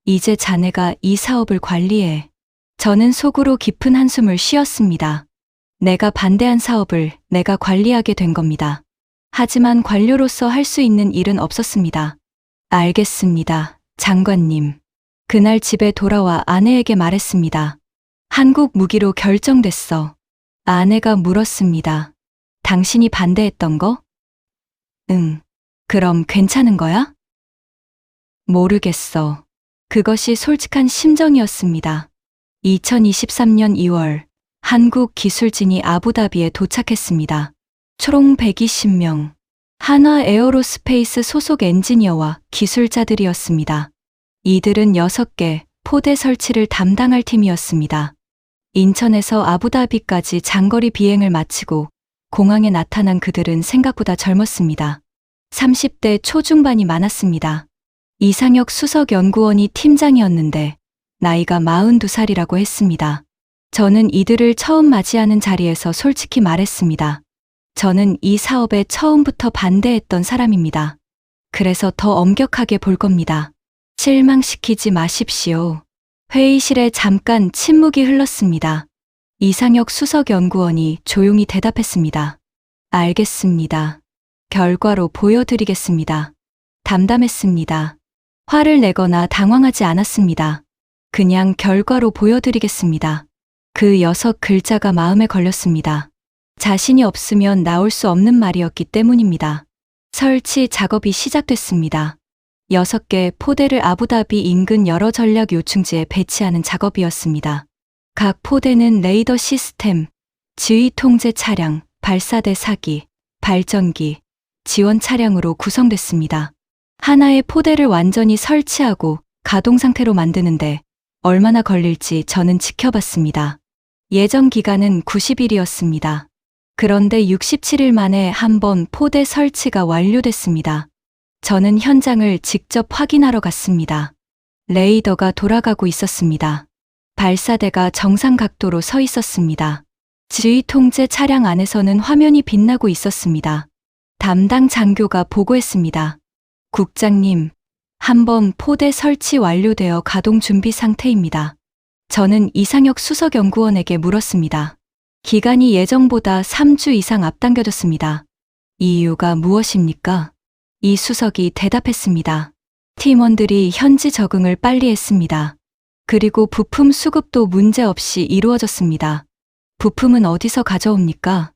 이제 자네가 이 사업을 관리해. 저는 속으로 깊은 한숨을 쉬었습니다. 내가 반대한 사업을 내가 관리하게 된 겁니다. 하지만 관료로서 할 수 있는 일은 없었습니다. 알겠습니다, 장관님. 그날 집에 돌아와 아내에게 말했습니다. 한국 무기로 결정됐어. 아내가 물었습니다. 당신이 반대했던 거? 응. 그럼 괜찮은 거야? 모르겠어. 그것이 솔직한 심정이었습니다. 2023년 2월, 한국 기술진이 아부다비에 도착했습니다. 총 120명. 한화 에어로스페이스 소속 엔지니어와 기술자들이었습니다. 이들은 6개 포대 설치를 담당할 팀이었습니다. 인천에서 아부다비까지 장거리 비행을 마치고 공항에 나타난 그들은 생각보다 젊었습니다. 30대 초중반이 많았습니다. 이상혁 수석연구원이 팀장이었는데 나이가 42살이라고 했습니다. 저는 이들을 처음 맞이하는 자리에서 솔직히 말했습니다. 저는 이 사업에 처음부터 반대했던 사람입니다. 그래서 더 엄격하게 볼 겁니다. 실망시키지 마십시오. 회의실에 잠깐 침묵이 흘렀습니다. 이상혁 수석연구원이 조용히 대답했습니다. 알겠습니다. 결과로 보여드리겠습니다. 담담했습니다. 화를 내거나 당황하지 않았습니다. 그냥 결과로 보여드리겠습니다. 그 6글자가 마음에 걸렸습니다. 자신이 없으면 나올 수 없는 말이었기 때문입니다. 설치 작업이 시작됐습니다. 6개 포대를 아부다비 인근 여러 전략 요충지에 배치하는 작업이었습니다. 각 포대는 레이더 시스템, 지휘 통제 차량, 발사대 사기, 발전기, 지원 차량으로 구성됐습니다. 하나의 포대를 완전히 설치하고 가동 상태로 만드는데 얼마나 걸릴지 저는 지켜봤습니다. 예정 기간은 90일이었습니다. 그런데 67일 만에 한 번 포대 설치가 완료됐습니다. 저는 현장을 직접 확인하러 갔습니다. 레이더가 돌아가고 있었습니다. 발사대가 정상 각도로 서 있었습니다. 지휘 통제 차량 안에서는 화면이 빛나고 있었습니다. 담당 장교가 보고했습니다. 국장님, 한번 포대 설치 완료되어 가동 준비 상태입니다. 저는 이상혁 수석연구원에게 물었습니다. 기간이 예정보다 3주 이상 앞당겨졌습니다. 이유가 무엇입니까? 이 수석이 대답했습니다. 팀원들이 현지 적응을 빨리 했습니다. 그리고 부품 수급도 문제없이 이루어졌습니다. 부품은 어디서 가져옵니까?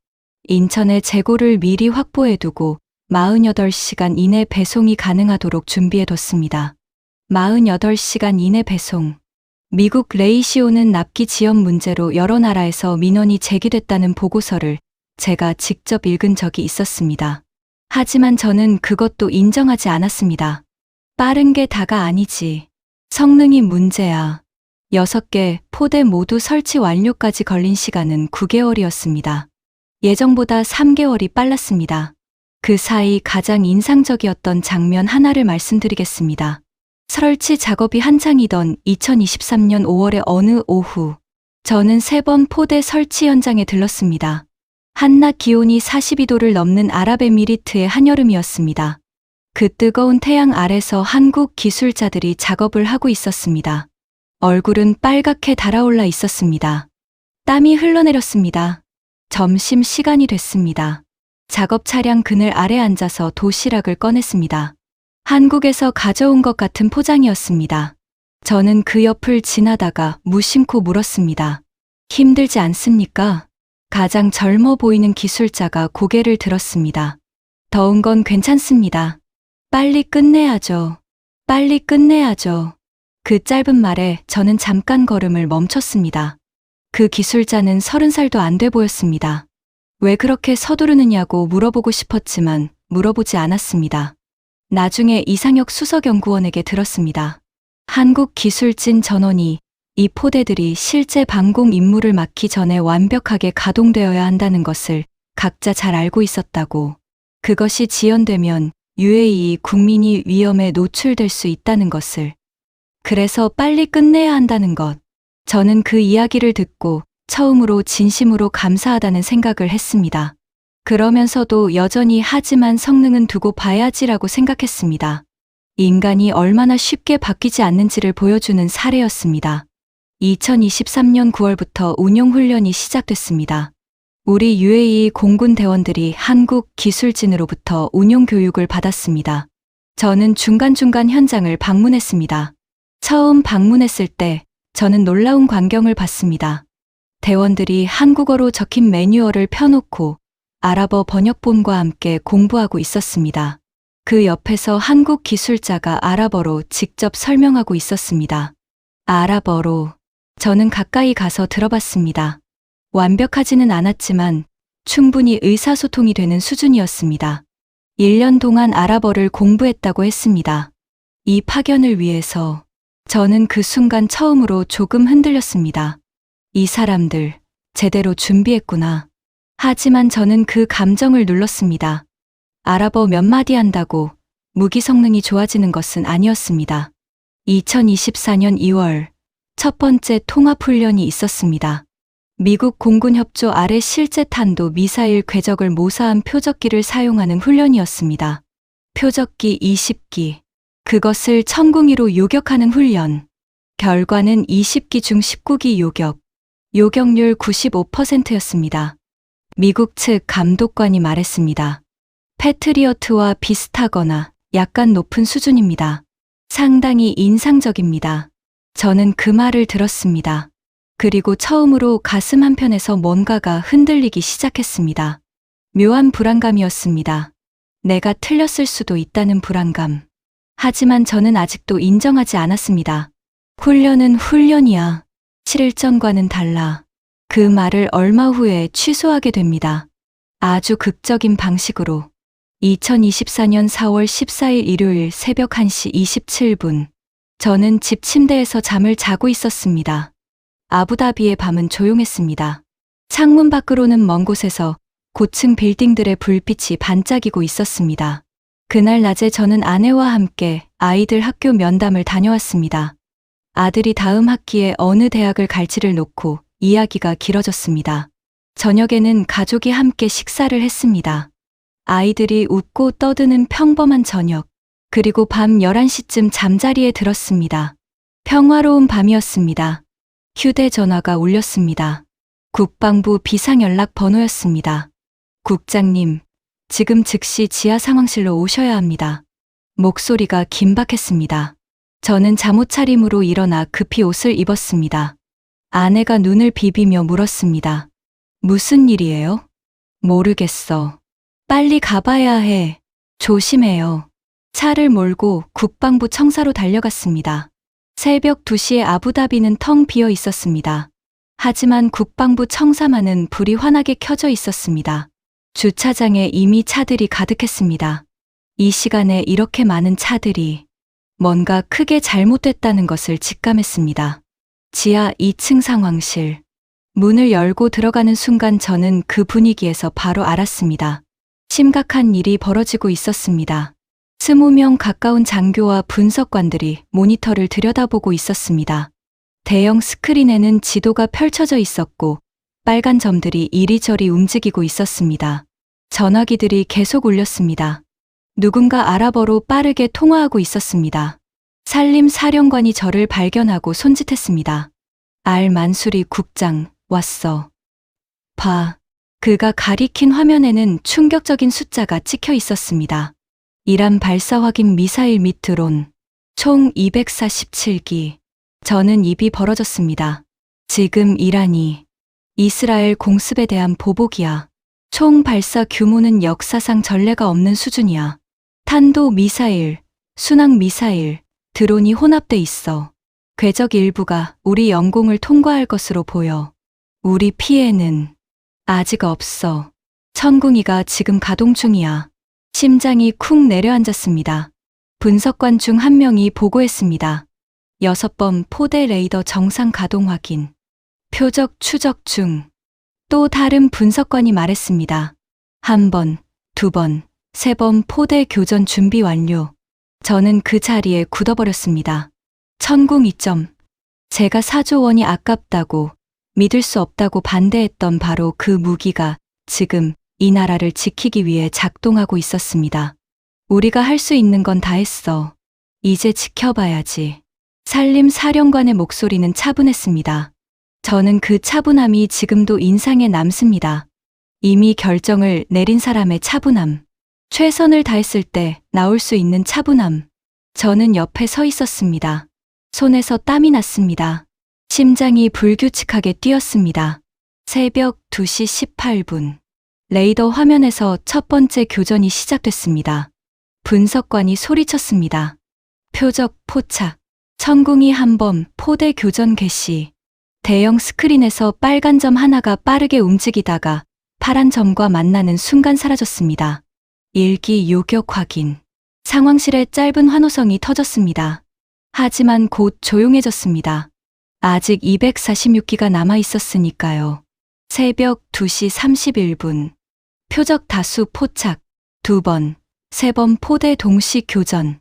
인천에 재고를 미리 확보해두고 48시간 이내 배송이 가능하도록 준비해뒀습니다. 48시간 이내 배송. 미국 레이시오는 납기 지연 문제로 여러 나라에서 민원이 제기됐다는 보고서를 제가 직접 읽은 적이 있었습니다. 하지만 저는 그것도 인정하지 않았습니다. 빠른 게 다가 아니지. 성능이 문제야. 6개 포대 모두 설치 완료까지 걸린 시간은 9개월이었습니다. 예정보다 3개월이 빨랐습니다. 그 사이 가장 인상적이었던 장면 하나를 말씀드리겠습니다. 설치 작업이 한창이던 2023년 5월의 어느 오후, 저는 3번 포대 설치 현장에 들렀습니다. 한낮 기온이 42도를 넘는 아랍에미리트의 한여름이었습니다. 그 뜨거운 태양 아래서 한국 기술자들이 작업을 하고 있었습니다. 얼굴은 빨갛게 달아올라 있었습니다. 땀이 흘러내렸습니다. 점심 시간이 됐습니다. 작업 차량 그늘 아래 앉아서 도시락을 꺼냈습니다. 한국에서 가져온 것 같은 포장이었습니다. 저는 그 옆을 지나다가 무심코 물었습니다. 힘들지 않습니까? 가장 젊어 보이는 기술자가 고개를 들었습니다. 더운 건 괜찮습니다. 빨리 끝내야죠. 빨리 끝내야죠. 그 짧은 말에 저는 잠깐 걸음을 멈췄습니다. 그 기술자는 30살도 안 돼 보였습니다. 왜 그렇게 서두르느냐고 물어보고 싶었지만 물어보지 않았습니다. 나중에 이상혁 수석연구원에게 들었습니다. 한국 기술진 전원이 이 포대들이 실제 방공 임무를 맡기 전에 완벽하게 가동되어야 한다는 것을 각자 잘 알고 있었다고. 그것이 지연되면 UAE 국민이 위험에 노출될 수 있다는 것을. 그래서 빨리 끝내야 한다는 것. 저는 그 이야기를 듣고 처음으로 진심으로 감사하다는 생각을 했습니다. 그러면서도 여전히 하지만 성능은 두고 봐야지라고 생각했습니다. 인간이 얼마나 쉽게 바뀌지 않는지를 보여주는 사례였습니다. 2023년 9월부터 운용훈련이 시작됐습니다. 우리 UAE 공군 대원들이 한국 기술진으로부터 운용 교육을 받았습니다. 저는 중간중간 현장을 방문했습니다. 처음 방문했을 때 저는 놀라운 광경을 봤습니다. 대원들이 한국어로 적힌 매뉴얼을 펴놓고 아랍어 번역본과 함께 공부하고 있었습니다. 그 옆에서 한국 기술자가 아랍어로 직접 설명하고 있었습니다. 아랍어로. 저는 가까이 가서 들어봤습니다. 완벽하지는 않았지만 충분히 의사소통이 되는 수준이었습니다. 1년 동안 아랍어를 공부했다고 했습니다. 이 파견을 위해서 저는 그 순간 처음으로 조금 흔들렸습니다. 이 사람들 제대로 준비했구나. 하지만 저는 그 감정을 눌렀습니다. 아랍어 몇 마디 한다고 무기 성능이 좋아지는 것은 아니었습니다. 2024년 2월 첫 번째 통합훈련이 있었습니다. 미국 공군 협조 아래 실제 탄도 미사일 궤적을 모사한 표적기를 사용하는 훈련이었습니다. 표적기 20기. 그것을 천궁이로 요격하는 훈련. 결과는 20기 중 19기 요격. 요격률 95%였습니다. 미국 측 감독관이 말했습니다. 패트리어트와 비슷하거나 약간 높은 수준입니다. 상당히 인상적입니다. 저는 그 말을 들었습니다. 그리고 처음으로 가슴 한편에서 뭔가가 흔들리기 시작했습니다. 묘한 불안감이었습니다. 내가 틀렸을 수도 있다는 불안감. 하지만 저는 아직도 인정하지 않았습니다. 훈련은 훈련이야. 실전과는 달라. 그 말을 얼마 후에 취소하게 됩니다. 아주 극적인 방식으로. 2024년 4월 14일 일요일 새벽 1시 27분. 저는 집 침대에서 잠을 자고 있었습니다. 아부다비의 밤은 조용했습니다. 창문 밖으로는 먼 곳에서 고층 빌딩들의 불빛이 반짝이고 있었습니다. 그날 낮에 저는 아내와 함께 아이들 학교 면담을 다녀왔습니다. 아들이 다음 학기에 어느 대학을 갈지를 놓고 이야기가 길어졌습니다. 저녁에는 가족이 함께 식사를 했습니다. 아이들이 웃고 떠드는 평범한 저녁, 그리고 밤 11시쯤 잠자리에 들었습니다. 평화로운 밤이었습니다. 휴대전화가 울렸습니다. 국방부 비상연락 번호였습니다. 국장님, 지금 즉시 지하 상황실로 오셔야 합니다. 목소리가 긴박했습니다. 저는 잠옷 차림으로 일어나 급히 옷을 입었습니다. 아내가 눈을 비비며 물었습니다. 무슨 일이에요? 모르겠어. 빨리 가봐야 해. 조심해요. 차를 몰고 국방부 청사로 달려갔습니다. 새벽 2시에 아부다비는 텅 비어 있었습니다. 하지만 국방부 청사만은 불이 환하게 켜져 있었습니다. 주차장에 이미 차들이 가득했습니다. 이 시간에 이렇게 많은 차들이 뭔가 크게 잘못됐다는 것을 직감했습니다. 지하 2층 상황실. 문을 열고 들어가는 순간 저는 그 분위기에서 바로 알았습니다. 심각한 일이 벌어지고 있었습니다. 20명 가까운 장교와 분석관들이 모니터를 들여다보고 있었습니다. 대형 스크린에는 지도가 펼쳐져 있었고 빨간 점들이 이리저리 움직이고 있었습니다. 전화기들이 계속 울렸습니다. 누군가 아랍어로 빠르게 통화하고 있었습니다. 산림 사령관이 저를 발견하고 손짓했습니다. 만수리 국장, 왔어. 봐. 그가 가리킨 화면에는 충격적인 숫자가 찍혀 있었습니다. 이란 발사 확인 미사일 및 드론, 총 247기. 저는 입이 벌어졌습니다. 지금 이란이 이스라엘 공습에 대한 보복이야. 총 발사 규모는 역사상 전례가 없는 수준이야. 탄도 미사일, 순항 미사일, 드론이 혼합돼 있어. 궤적 일부가 우리 영공을 통과할 것으로 보여. 우리 피해는 아직 없어. 천궁이가 지금 가동 중이야. 심장이 쿵 내려앉았습니다. 분석관 중 한 명이 보고했습니다. 6번 포대 레이더 정상 가동 확인. 표적 추적 중. 또 다른 분석관이 말했습니다. 1번, 2번, 3번 포대 교전 준비 완료. 저는 그 자리에 굳어버렸습니다. 천궁 2점. 제가 4조 원이 아깝다고, 믿을 수 없다고 반대했던 바로 그 무기가 지금 이 나라를 지키기 위해 작동하고 있었습니다. 우리가 할 수 있는 건 다 했어. 이제 지켜봐야지. 산림 사령관의 목소리는 차분했습니다. 저는 그 차분함이 지금도 인상에 남습니다. 이미 결정을 내린 사람의 차분함. 최선을 다했을 때 나올 수 있는 차분함. 저는 옆에 서 있었습니다. 손에서 땀이 났습니다. 심장이 불규칙하게 뛰었습니다. 새벽 2시 18분. 레이더 화면에서 첫 번째 교전이 시작됐습니다. 분석관이 소리쳤습니다. 표적 포착. 천궁이 한번 포대 교전 개시. 대형 스크린에서 빨간 점 하나가 빠르게 움직이다가 파란 점과 만나는 순간 사라졌습니다. 일기 요격 확인. 상황실에 짧은 환호성이 터졌습니다. 하지만 곧 조용해졌습니다. 아직 246기가 남아 있었으니까요. 새벽 2시 31분. 표적 다수 포착. 2번, 3번 포대 동시 교전.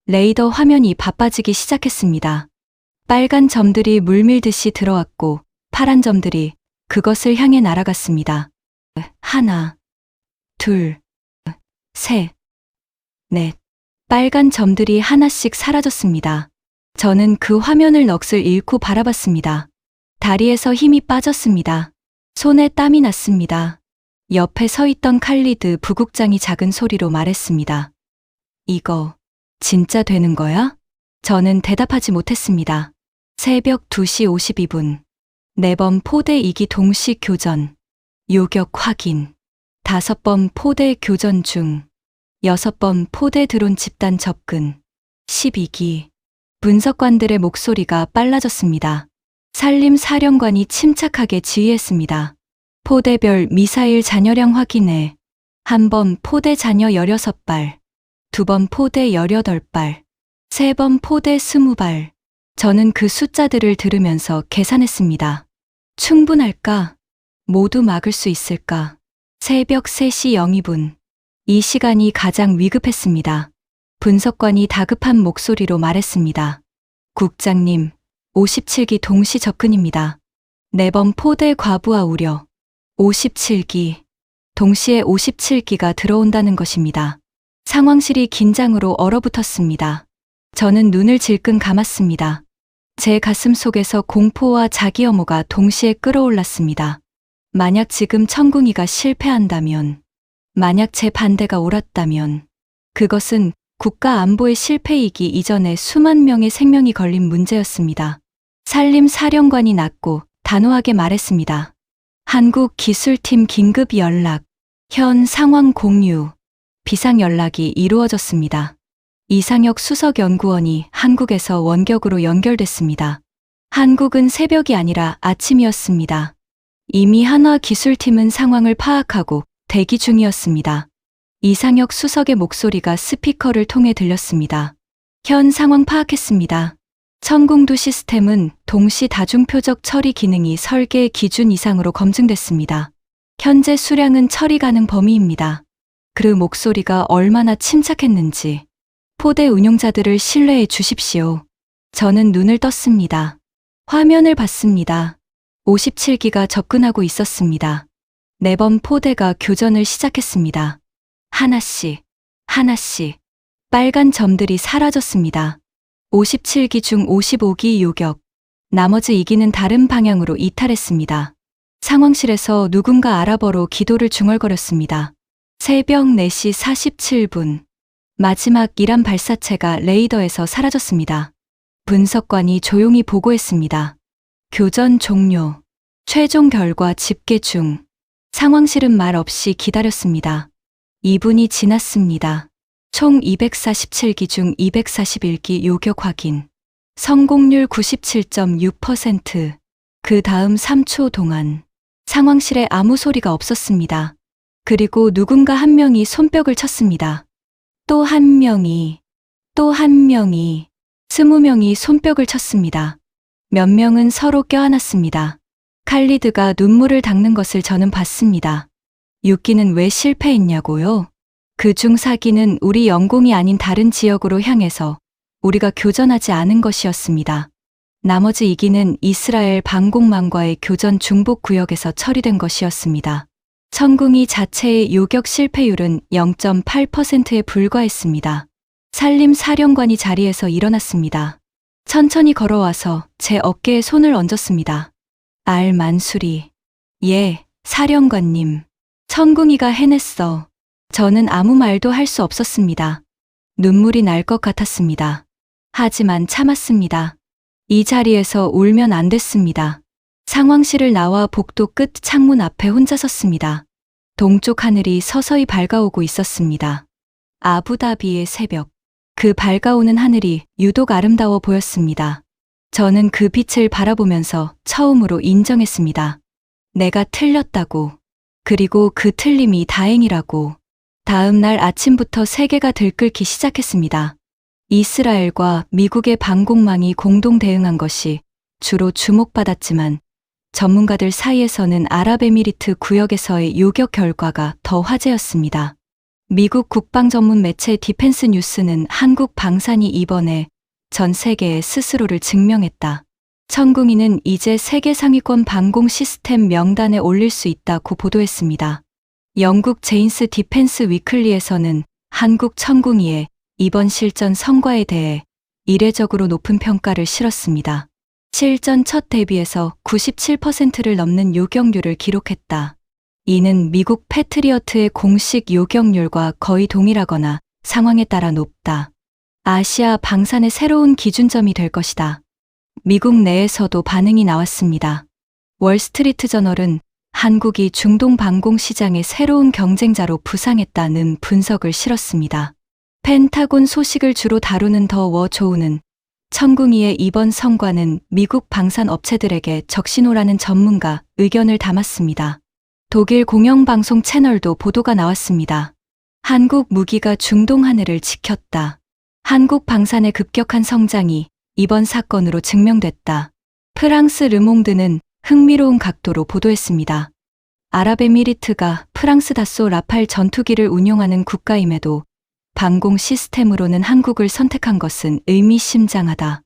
레이더 화면이 바빠지기 시작했습니다. 빨간 점들이 물밀듯이 들어왔고 파란 점들이 그것을 향해 날아갔습니다. 하나, 둘, 셋, 넷. 빨간 점들이 하나씩 사라졌습니다. 저는 그 화면을 넋을 잃고 바라봤습니다. 다리에서 힘이 빠졌습니다. 손에 땀이 났습니다. 옆에 서 있던 칼리드 부국장이 작은 소리로 말했습니다. 이거 진짜 되는 거야? 저는 대답하지 못했습니다. 새벽 2시 52분. 4번 포대 2기 동시 교전. 요격 확인. 5번 포대 교전 중. 6번 포대 드론 집단 접근. 12기. 분석관들의 목소리가 빨라졌습니다. 산림 사령관이 침착하게 지휘했습니다. 포대별 미사일 잔여량 확인해. 1번 포대 잔여 16발. 2번 포대 18발. 3번 포대 20발. 저는 그 숫자들을 들으면서 계산했습니다. 충분할까? 모두 막을 수 있을까? 새벽 3시 02분. 이 시간이 가장 위급했습니다. 분석관이 다급한 목소리로 말했습니다. 국장님, 57기 동시 접근입니다. 내번 포대 과부하 우려. 57기. 동시에 57기가 들어온다는 것입니다. 상황실이 긴장으로 얼어붙었습니다. 저는 눈을 질끈 감았습니다. 제 가슴 속에서 공포와 자기혐오가 동시에 끌어올랐습니다. 만약 지금 천궁이가 실패한다면, 만약 제 반대가 옳았다면, 그것은 국가 안보의 실패이기 이전에 수만 명의 생명이 걸린 문제였습니다. 산림사령관이 낮고 단호하게 말했습니다. 한국기술팀 긴급 연락, 현 상황 공유, 비상 연락이 이루어졌습니다. 이상혁 수석연구원이 한국에서 원격으로 연결됐습니다. 한국은 새벽이 아니라 아침이었습니다. 이미 한화기술팀은 상황을 파악하고 대기 중이었습니다. 이상혁 수석의 목소리가 스피커를 통해 들렸습니다. 현 상황 파악했습니다. 천궁두 시스템은 동시 다중표적 처리 기능이 설계 기준 이상으로 검증됐습니다. 현재 수량은 처리 가능 범위입니다. 그 목소리가 얼마나 침착했는지. 포대 운용자들을 신뢰해 주십시오. 저는 눈을 떴습니다. 화면을 봤습니다. 57기가 접근하고 있었습니다. 네번 포대가 교전을 시작했습니다. 하나씩, 하나씩, 빨간 점들이 사라졌습니다. 57기 중 55기 요격, 나머지 2기는 다른 방향으로 이탈했습니다. 상황실에서 누군가 아랍어로 기도를 중얼거렸습니다. 새벽 4시 47분, 마지막 이란 발사체가 레이더에서 사라졌습니다. 분석관이 조용히 보고했습니다. 교전 종료, 최종 결과 집계 중. 상황실은 말 없이 기다렸습니다. 2분이 지났습니다. 총 247기 중 241기 요격 확인. 성공률 97.6%. 그 다음 3초 동안 상황실에 아무 소리가 없었습니다. 그리고 누군가 한 명이 손뼉을 쳤습니다. 또 한 명이, 또 한 명이, 20명이 손뼉을 쳤습니다. 몇 명은 서로 껴안았습니다. 칼리드가 눈물을 닦는 것을 저는 봤습니다. 6기는 왜 실패했냐고요? 그중 4기는 우리 영공이 아닌 다른 지역으로 향해서 우리가 교전하지 않은 것이었습니다. 나머지 2기는 이스라엘 방공망과의 교전 중복 구역에서 처리된 것이었습니다. 천궁이 자체의 요격 실패율은 0.8%에 불과했습니다. 산림사령관이 자리에서 일어났습니다. 천천히 걸어와서 제 어깨에 손을 얹었습니다. 만수리. 예, 사령관님. 천궁이가 해냈어. 저는 아무 말도 할 수 없었습니다. 눈물이 날 것 같았습니다. 하지만 참았습니다. 이 자리에서 울면 안 됐습니다. 상황실을 나와 복도 끝 창문 앞에 혼자 섰습니다. 동쪽 하늘이 서서히 밝아오고 있었습니다. 아부다비의 새벽. 그 밝아오는 하늘이 유독 아름다워 보였습니다. 저는 그 빛을 바라보면서 처음으로 인정했습니다. 내가 틀렸다고. 그리고 그 틀림이 다행이라고. 다음 날 아침부터 세계가 들끓기 시작했습니다. 이스라엘과 미국의 방공망이 공동 대응한 것이 주로 주목받았지만 전문가들 사이에서는 아랍에미리트 구역에서의 요격 결과가 더 화제였습니다. 미국 국방 전문 매체 디펜스 뉴스는 한국 방산이 이번에 전 세계에 스스로를 증명했다. 천궁이는 이제 세계 상위권 방공 시스템 명단에 올릴 수 있다고 보도했습니다. 영국 제인스 디펜스 위클리에서는 한국 천궁이의 이번 실전 성과에 대해 이례적으로 높은 평가를 실었습니다. 실전 첫 대비에서 97%를 넘는 요격률을 기록했다. 이는 미국 패트리어트의 공식 요격률과 거의 동일하거나 상황에 따라 높다. 아시아 방산의 새로운 기준점이 될 것이다. 미국 내에서도 반응이 나왔습니다. 월스트리트 저널은 한국이 중동 방공 시장의 새로운 경쟁자로 부상했다는 분석을 실었습니다. 펜타곤 소식을 주로 다루는 더 워 조우는 천궁이의 이번 성과는 미국 방산 업체들에게 적신호라는 전문가 의견을 담았습니다. 독일 공영방송 채널도 보도가 나왔습니다. 한국 무기가 중동 하늘을 지켰다. 한국 방산의 급격한 성장이 이번 사건으로 증명됐다. 프랑스 르몽드는 흥미로운 각도로 보도했습니다. 아랍에미리트가 프랑스 다소 라팔 전투기를 운용하는 국가임에도 방공 시스템으로는 한국을 선택한 것은 의미심장하다.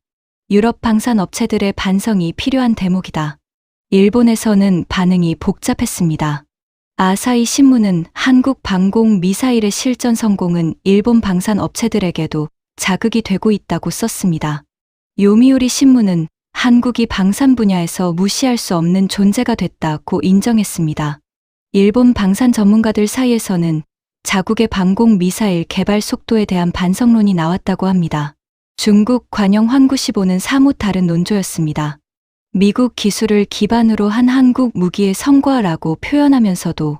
유럽 방산 업체들의 반성이 필요한 대목이다. 일본에서는 반응이 복잡했습니다. 아사히 신문은 한국 방공 미사일의 실전 성공은 일본 방산 업체들에게도 자극이 되고 있다고 썼습니다. 요미우리 신문은 한국이 방산 분야에서 무시할 수 없는 존재가 됐다고 인정했습니다. 일본 방산 전문가들 사이에서는 자국의 방공 미사일 개발 속도에 대한 반성론이 나왔다고 합니다. 중국 관영 환구시보는 사뭇 다른 논조였습니다. 미국 기술을 기반으로 한 한국 무기의 성과라고 표현하면서도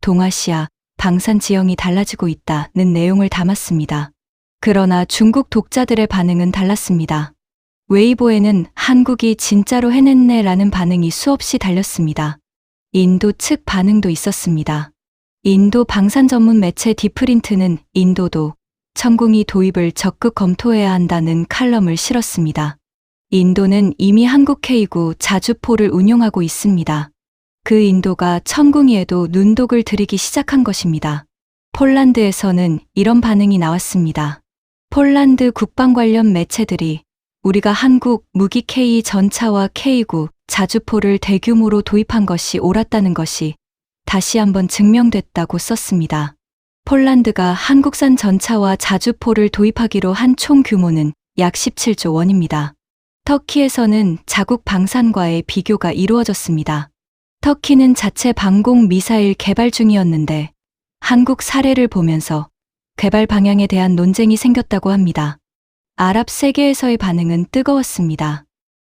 동아시아 방산 지형이 달라지고 있다는 내용을 담았습니다. 그러나 중국 독자들의 반응은 달랐습니다. 웨이보에는 한국이 진짜로 해냈네라는 반응이 수없이 달렸습니다. 인도 측 반응도 있었습니다. 인도 방산 전문 매체 디프린트는 인도도 천궁이 도입을 적극 검토해야 한다는 칼럼을 실었습니다. 인도는 이미 한국 K9 자주포를 운용하고 있습니다. 그 인도가 천궁이에도 눈독을 들이기 시작한 것입니다. 폴란드에서는 이런 반응이 나왔습니다. 폴란드 국방 관련 매체들이 우리가 한국 무기 K 전차와 K9 자주포를 대규모로 도입한 것이 옳았다는 것이 다시 한번 증명됐다고 썼습니다. 폴란드가 한국산 전차와 자주포를 도입하기로 한 총 규모는 약 17조 원입니다. 터키에서는 자국 방산과의 비교가 이루어졌습니다. 터키는 자체 방공 미사일 개발 중이었는데 한국 사례를 보면서 개발 방향에 대한 논쟁이 생겼다고 합니다. 아랍 세계에서의 반응은 뜨거웠습니다.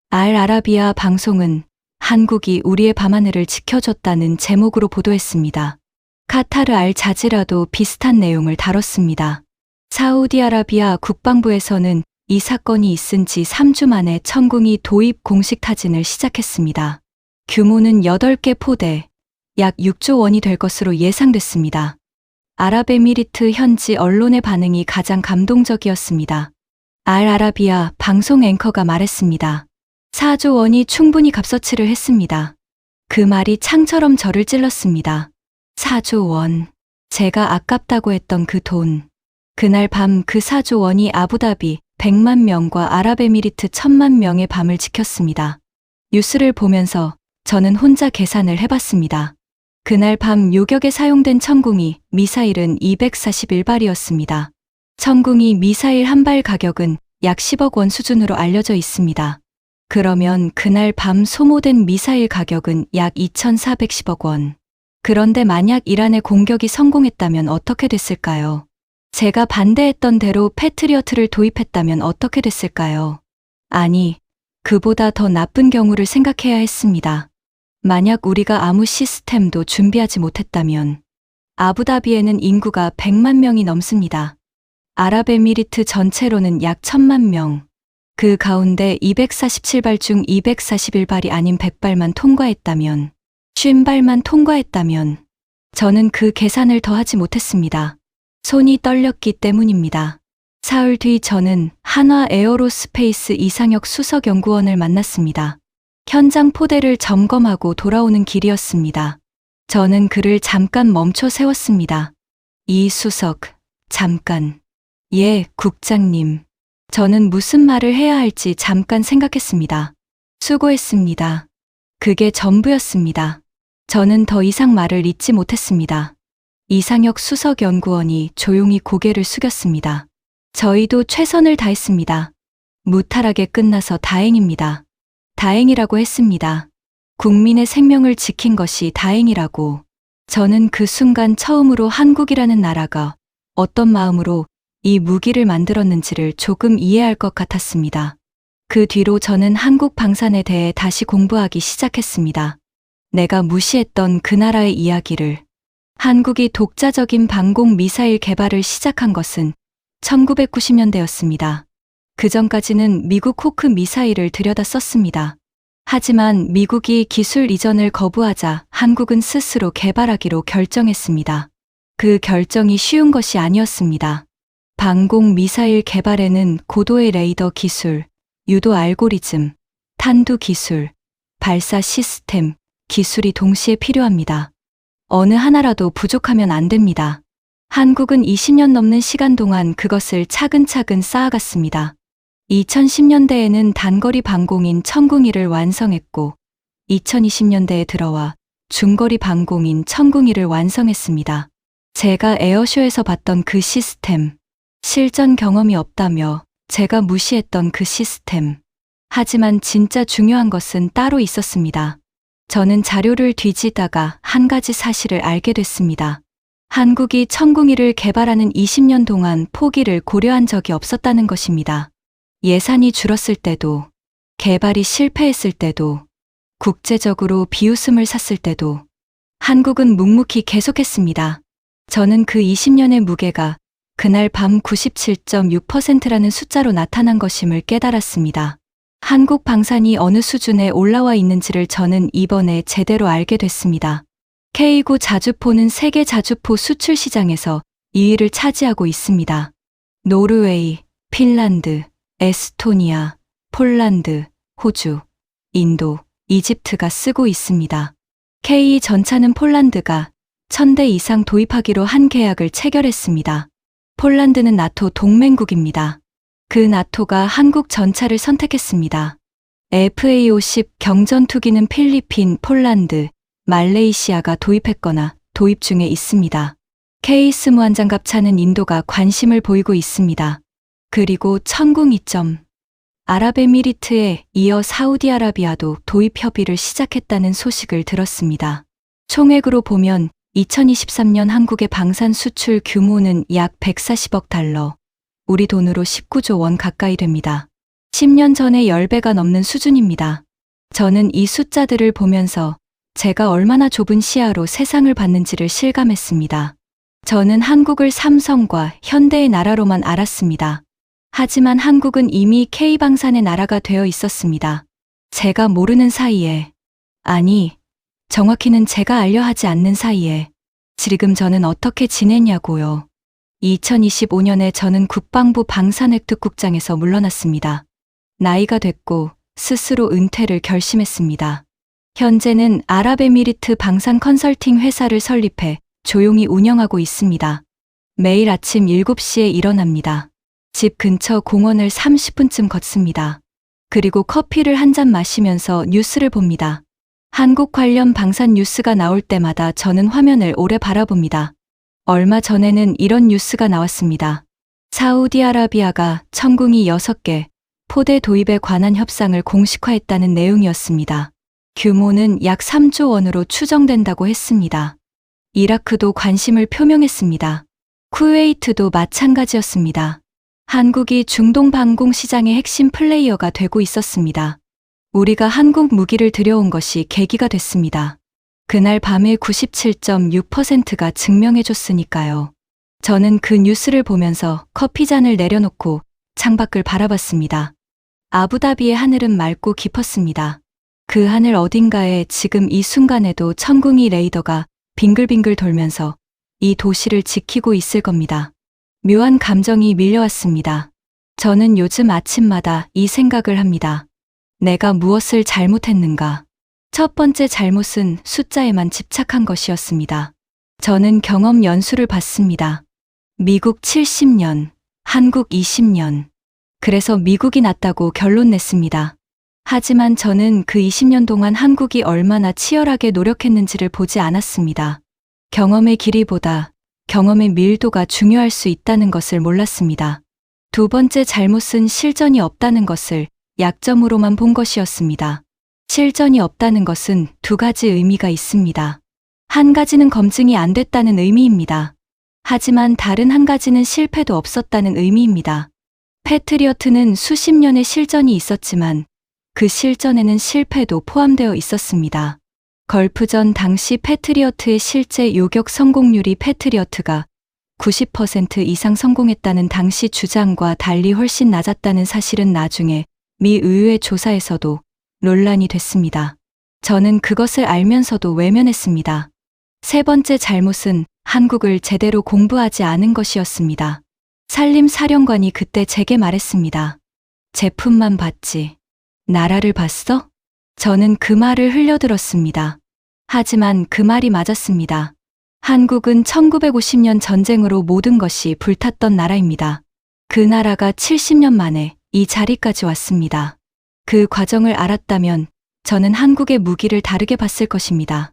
알 아라비아 방송은 한국이 우리의 밤하늘을 지켜줬다는 제목으로 보도했습니다. 카타르 알 자지라도 비슷한 내용을 다뤘습니다. 사우디아라비아 국방부에서는 이 사건이 있은 지 3주 만에 천궁이 도입 공식 타진을 시작했습니다. 규모는 8개 포대, 약 6조 원이 될 것으로 예상됐습니다. 아랍에미리트 현지 언론의 반응이 가장 감동적이었습니다. 알 아라비아 방송 앵커가 말했습니다. 4조 원이 충분히 값어치를 했습니다. 그 말이 창처럼 저를 찔렀습니다. 4조 원. 제가 아깝다고 했던 그 돈. 그날 밤 그 4조 원이 아부다비 100만 명과 아랍에미리트 1000만 명의 밤을 지켰습니다. 뉴스를 보면서 저는 혼자 계산을 해봤습니다. 그날 밤 요격에 사용된 천궁이 미사일은 241발이었습니다. 천궁이 미사일 한 발 가격은 약 10억 원 수준으로 알려져 있습니다. 그러면 그날 밤 소모된 미사일 가격은 약 2,410억 원. 그런데 만약 이란의 공격이 성공했다면 어떻게 됐을까요? 제가 반대했던 대로 패트리어트를 도입했다면 어떻게 됐을까요? 아니, 그보다 더 나쁜 경우를 생각해야 했습니다. 만약 우리가 아무 시스템도 준비하지 못했다면 아부다비에는 인구가 100만 명이 넘습니다. 아랍에미리트 전체로는 약 1000만 명. 그 가운데 247발 중 241발이 아닌 100발만 통과했다면, 50발만 통과했다면 저는 그 계산을 더 하지 못했습니다. 손이 떨렸기 때문입니다. 사흘 뒤 저는 한화 에어로스페이스 이상혁 수석연구원을 만났습니다. 현장 포대를 점검하고 돌아오는 길이었습니다. 저는 그를 잠깐 멈춰 세웠습니다. 이 수석, 잠깐. 예, 국장님. 저는 무슨 말을 해야 할지 잠깐 생각했습니다. 수고했습니다. 그게 전부였습니다. 저는 더 이상 말을 잇지 못했습니다. 이상혁 수석연구원이 조용히 고개를 숙였습니다. 저희도 최선을 다했습니다. 무탈하게 끝나서 다행입니다. 다행이라고 했습니다. 국민의 생명을 지킨 것이 다행이라고. 저는 그 순간 처음으로 한국이라는 나라가 어떤 마음으로 이 무기를 만들었는지를 조금 이해할 것 같았습니다. 그 뒤로 저는 한국 방산에 대해 다시 공부하기 시작했습니다. 내가 무시했던 그 나라의 이야기를. 한국이 독자적인 방공 미사일 개발을 시작한 것은 1990년대였습니다. 그 전까지는 미국 호크 미사일을 들여다 썼습니다. 하지만 미국이 기술 이전을 거부하자 한국은 스스로 개발하기로 결정했습니다. 그 결정이 쉬운 것이 아니었습니다. 방공 미사일 개발에는 고도의 레이더 기술, 유도 알고리즘, 탄두 기술, 발사 시스템, 기술이 동시에 필요합니다. 어느 하나라도 부족하면 안 됩니다. 한국은 20년 넘는 시간 동안 그것을 차근차근 쌓아갔습니다. 2010년대에는 단거리 방공인 천궁이를 완성했고 2020년대에 들어와 중거리 방공인 천궁이를 완성했습니다. 제가 에어쇼에서 봤던 그 시스템, 실전 경험이 없다며 제가 무시했던 그 시스템. 하지만 진짜 중요한 것은 따로 있었습니다. 저는 자료를 뒤지다가 한 가지 사실을 알게 됐습니다. 한국이 천궁이를 개발하는 20년 동안 포기를 고려한 적이 없었다는 것입니다. 예산이 줄었을 때도, 개발이 실패했을 때도, 국제적으로 비웃음을 샀을 때도 한국은 묵묵히 계속했습니다. 저는 그 20년의 무게가 그날 밤 97.6%라는 숫자로 나타난 것임을 깨달았습니다. 한국 방산이 어느 수준에 올라와 있는지를 저는 이번에 제대로 알게 됐습니다. K9 자주포는 세계 자주포 수출 시장에서 2위를 차지하고 있습니다. 노르웨이, 핀란드, 에스토니아, 폴란드, 호주, 인도, 이집트가 쓰고 있습니다. K 전차는 폴란드가 1000대 이상 도입하기로 한 계약을 체결했습니다. 폴란드는 나토 동맹국입니다. 그 나토가 한국 전차를 선택했습니다. FA-50 경전투기는 필리핀, 폴란드, 말레이시아가 도입했거나 도입 중에 있습니다. K-20 무한장갑차는 인도가 관심을 보이고 있습니다. 그리고 천궁 2점. 아랍에미리트에 이어 사우디아라비아도 도입 협의를 시작했다는 소식을 들었습니다. 총액으로 보면 2023년 한국의 방산 수출 규모는 약 140억 달러, 우리 돈으로 19조 원 가까이 됩니다. 10년 전의 10배가 넘는 수준입니다. 저는 이 숫자들을 보면서 제가 얼마나 좁은 시야로 세상을 봤는지를 실감했습니다. 저는 한국을 삼성과 현대의 나라로만 알았습니다. 하지만 한국은 이미 K방산의 나라가 되어 있었습니다. 제가 모르는 사이에, 아니, 정확히는 제가 알려 하지 않는 사이에 지금 저는 어떻게 지냈냐고요. 2025년에 저는 국방부 방산획득국장에서 물러났습니다. 나이가 됐고 스스로 은퇴를 결심했습니다. 현재는 아랍에미리트 방산 컨설팅 회사를 설립해 조용히 운영하고 있습니다. 매일 아침 7시에 일어납니다. 집 근처 공원을 30분쯤 걷습니다. 그리고 커피를 한 잔 마시면서 뉴스를 봅니다. 한국 관련 방산 뉴스가 나올 때마다 저는 화면을 오래 바라봅니다. 얼마 전에는 이런 뉴스가 나왔습니다. 사우디아라비아가 천궁이 6개, 포대 도입에 관한 협상을 공식화했다는 내용이었습니다. 규모는 약 3조 원으로 추정된다고 했습니다. 이라크도 관심을 표명했습니다. 쿠웨이트도 마찬가지였습니다. 한국이 중동 방공 시장의 핵심 플레이어가 되고 있었습니다. 우리가 한국 무기를 들여온 것이 계기가 됐습니다. 그날 밤에 97.6%가 증명해줬으니까요. 저는 그 뉴스를 보면서 커피잔을 내려놓고 창밖을 바라봤습니다. 아부다비의 하늘은 맑고 깊었습니다. 그 하늘 어딘가에 지금 이 순간에도 천궁이 레이더가 빙글빙글 돌면서 이 도시를 지키고 있을 겁니다. 묘한 감정이 밀려왔습니다. 저는 요즘 아침마다 이 생각을 합니다. 내가 무엇을 잘못했는가? 첫 번째 잘못은 숫자에만 집착한 것이었습니다. 저는 경험 연수를 받습니다. 미국 70년, 한국 20년. 그래서 미국이 낫다고 결론 냈습니다. 하지만 저는 그 20년 동안 한국이 얼마나 치열하게 노력했는지를 보지 않았습니다. 경험의 길이보다 경험의 밀도가 중요할 수 있다는 것을 몰랐습니다. 두 번째 잘못은 실전이 없다는 것을 약점으로만 본 것이었습니다. 실전이 없다는 것은 두 가지 의미가 있습니다. 한 가지는 검증이 안 됐다는 의미입니다. 하지만 다른 한 가지는 실패도 없었다는 의미입니다. 패트리어트는 수십 년의 실전이 있었지만 그 실전에는 실패도 포함되어 있었습니다. 걸프전 당시 패트리어트의 실제 요격 성공률이 패트리어트가 90% 이상 성공했다는 당시 주장과 달리 훨씬 낮았다는 사실은 나중에 미 의회 조사에서도 논란이 됐습니다. 저는 그것을 알면서도 외면했습니다. 세 번째 잘못은 한국을 제대로 공부하지 않은 것이었습니다. 산림사령관이 그때 제게 말했습니다. 제품만 봤지. 나라를 봤어? 저는 그 말을 흘려들었습니다. 하지만 그 말이 맞았습니다. 한국은 1950년 전쟁으로 모든 것이 불탔던 나라입니다. 그 나라가 70년 만에 이 자리까지 왔습니다. 그 과정을 알았다면 저는 한국의 무기를 다르게 봤을 것입니다.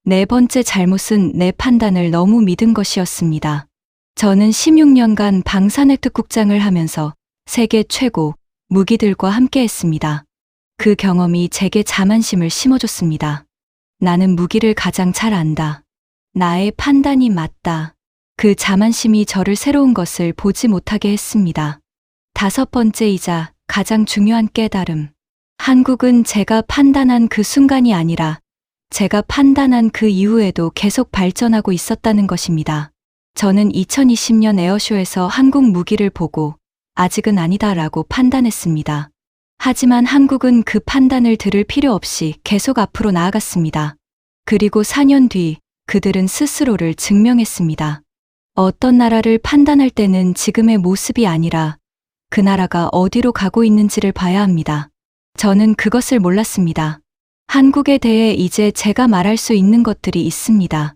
네 번째 잘못은 내 판단을 너무 믿은 것이었습니다. 저는 16년간 방산획특국장을 하면서 세계 최고 무기들과 함께 했습니다. 그 경험이 제게 자만심을 심어줬습니다. 나는 무기를 가장 잘 안다. 나의 판단이 맞다. 그 자만심이 저를 새로운 것을 보지 못하게 했습니다. 다섯 번째이자 가장 중요한 깨달음. 한국은 제가 판단한 그 순간이 아니라 제가 판단한 그 이후에도 계속 발전하고 있었다는 것입니다. 저는 2020년 에어쇼에서 한국 무기를 보고 아직은 아니다라고 판단했습니다. 하지만 한국은 그 판단을 들을 필요 없이 계속 앞으로 나아갔습니다. 그리고 4년 뒤 그들은 스스로를 증명했습니다. 어떤 나라를 판단할 때는 지금의 모습이 아니라 그 나라가 어디로 가고 있는지를 봐야 합니다. 저는 그것을 몰랐습니다. 한국에 대해 이제 제가 말할 수 있는 것들이 있습니다.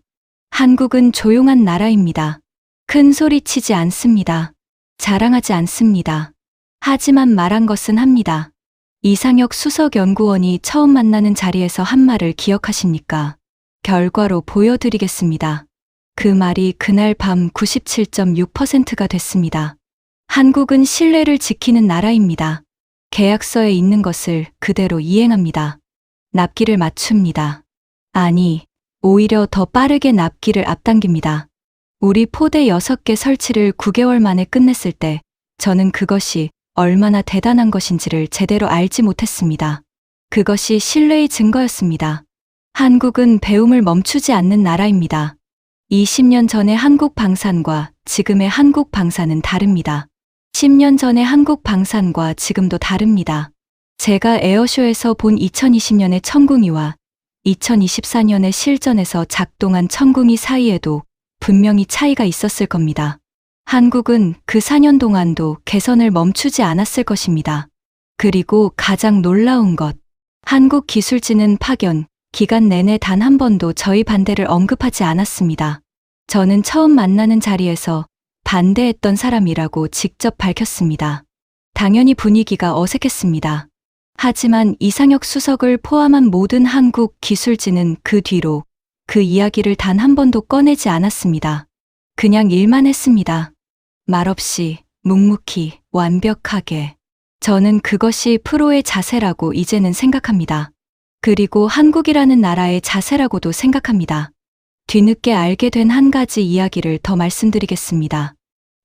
한국은 조용한 나라입니다. 큰 소리 치지 않습니다. 자랑하지 않습니다. 하지만 말한 것은 합니다. 이상혁 수석연구원이 처음 만나는 자리에서 한 말을 기억하십니까? 결과로 보여드리겠습니다. 그 말이 그날 밤 97.6%가 됐습니다. 한국은 신뢰를 지키는 나라입니다. 계약서에 있는 것을 그대로 이행합니다. 납기를 맞춥니다. 아니, 오히려 더 빠르게 납기를 앞당깁니다. 우리 포대 6개 설치를 9개월 만에 끝냈을 때 저는 그것이 얼마나 대단한 것인지를 제대로 알지 못했습니다. 그것이 신뢰의 증거였습니다. 한국은 배움을 멈추지 않는 나라입니다. 20년 전의 한국 방산과 지금의 한국 방산은 다릅니다. 10년 전의 한국 방산과 지금도 다릅니다. 제가 에어쇼에서 본 2020년의 천궁이와 2024년의 실전에서 작동한 천궁이 사이에도 분명히 차이가 있었을 겁니다. 한국은 그 4년 동안도 개선을 멈추지 않았을 것입니다. 그리고 가장 놀라운 것, 한국 기술진은 파견 기간 내내 단 한 번도 저희 반대를 언급하지 않았습니다. 저는 처음 만나는 자리에서 반대했던 사람이라고 직접 밝혔습니다. 당연히 분위기가 어색했습니다. 하지만 이상혁 수석을 포함한 모든 한국 기술진은 그 뒤로 그 이야기를 단 한 번도 꺼내지 않았습니다. 그냥 일만 했습니다. 말없이, 묵묵히, 완벽하게. 저는 그것이 프로의 자세라고 이제는 생각합니다. 그리고 한국이라는 나라의 자세라고도 생각합니다. 뒤늦게 알게 된 한 가지 이야기를 더 말씀드리겠습니다.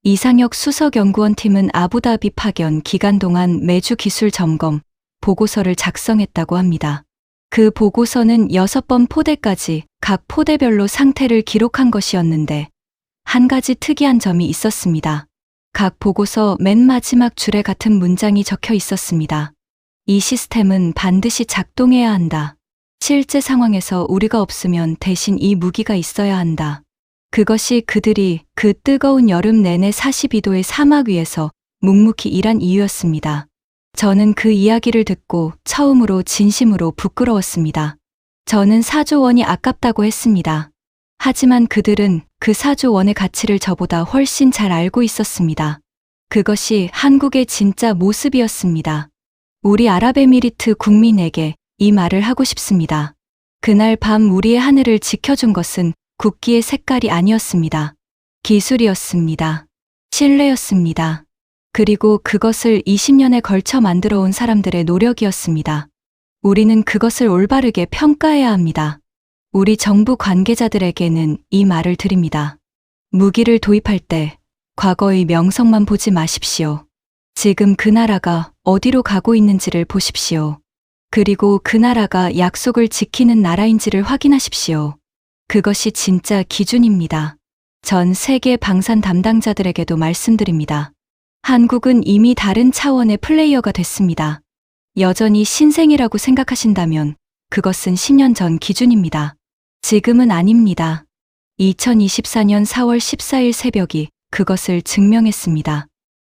이상혁 수석연구원 팀은 아부다비 파견 기간 동안 매주 기술 점검 보고서를 작성했다고 합니다. 그 보고서는 6번 포대까지 각 포대별로 상태를 기록한 것이었는데 한 가지 특이한 점이 있었습니다. 각 보고서 맨 마지막 줄에 같은 문장이 적혀 있었습니다. 이 시스템은 반드시 작동해야 한다. 실제 상황에서 우리가 없으면 대신 이 무기가 있어야 한다. 그것이 그들이 그 뜨거운 여름 내내 42도의 사막 위에서 묵묵히 일한 이유였습니다. 저는 그 이야기를 듣고 처음으로 진심으로 부끄러웠습니다. 저는 4조 원이 아깝다고 했습니다. 하지만 그들은 그 4조 원의 가치를 저보다 훨씬 잘 알고 있었습니다. 그것이 한국의 진짜 모습이었습니다. 우리 아랍에미리트 국민에게 이 말을 하고 싶습니다. 그날 밤 우리의 하늘을 지켜준 것은 국기의 색깔이 아니었습니다. 기술이었습니다. 신뢰였습니다. 그리고 그것을 20년에 걸쳐 만들어 온 사람들의 노력이었습니다. 우리는 그것을 올바르게 평가해야 합니다. 우리 정부 관계자들에게는 이 말을 드립니다. 무기를 도입할 때 과거의 명성만 보지 마십시오. 지금 그 나라가 어디로 가고 있는지를 보십시오. 그리고 그 나라가 약속을 지키는 나라인지를 확인하십시오. 그것이 진짜 기준입니다. 전 세계 방산 담당자들에게도 말씀드립니다. 한국은 이미 다른 차원의 플레이어가 됐습니다. 여전히 신생이라고 생각하신다면 그것은 10년 전 기준입니다. 지금은 아닙니다. 2024년 4월 14일 새벽이 그것을 증명했습니다.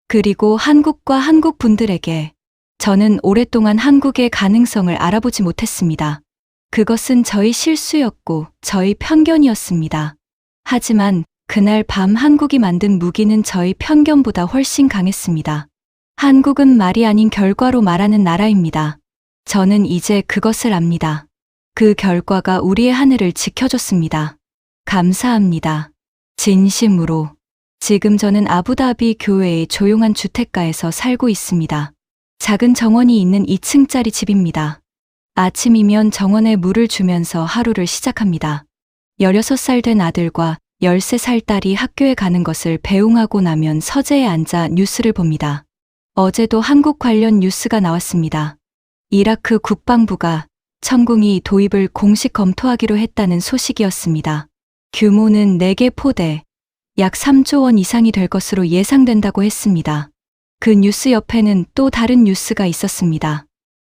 그리고 한국과 한국 분들에게 저는 오랫동안 한국의 가능성을 알아보지 못했습니다. 그것은 저의 실수였고 저의 편견이었습니다. 하지만 그날 밤 한국이 만든 무기는 저의 편견보다 훨씬 강했습니다. 한국은 말이 아닌 결과로 말하는 나라입니다. 저는 이제 그것을 압니다. 그 결과가 우리의 하늘을 지켜줬습니다. 감사합니다. 진심으로. 지금 저는 아부다비 교외의 조용한 주택가에서 살고 있습니다. 작은 정원이 있는 2층짜리 집입니다. 아침이면 정원에 물을 주면서 하루를 시작합니다. 16살 된 아들과 13살 딸이 학교에 가는 것을 배웅하고 나면 서재에 앉아 뉴스를 봅니다. 어제도 한국 관련 뉴스가 나왔습니다. 이라크 국방부가 천궁이 도입을 공식 검토하기로 했다는 소식이었습니다. 규모는 4개 포대, 약 3조 원 이상이 될 것으로 예상된다고 했습니다. 그 뉴스 옆에는 또 다른 뉴스가 있었습니다.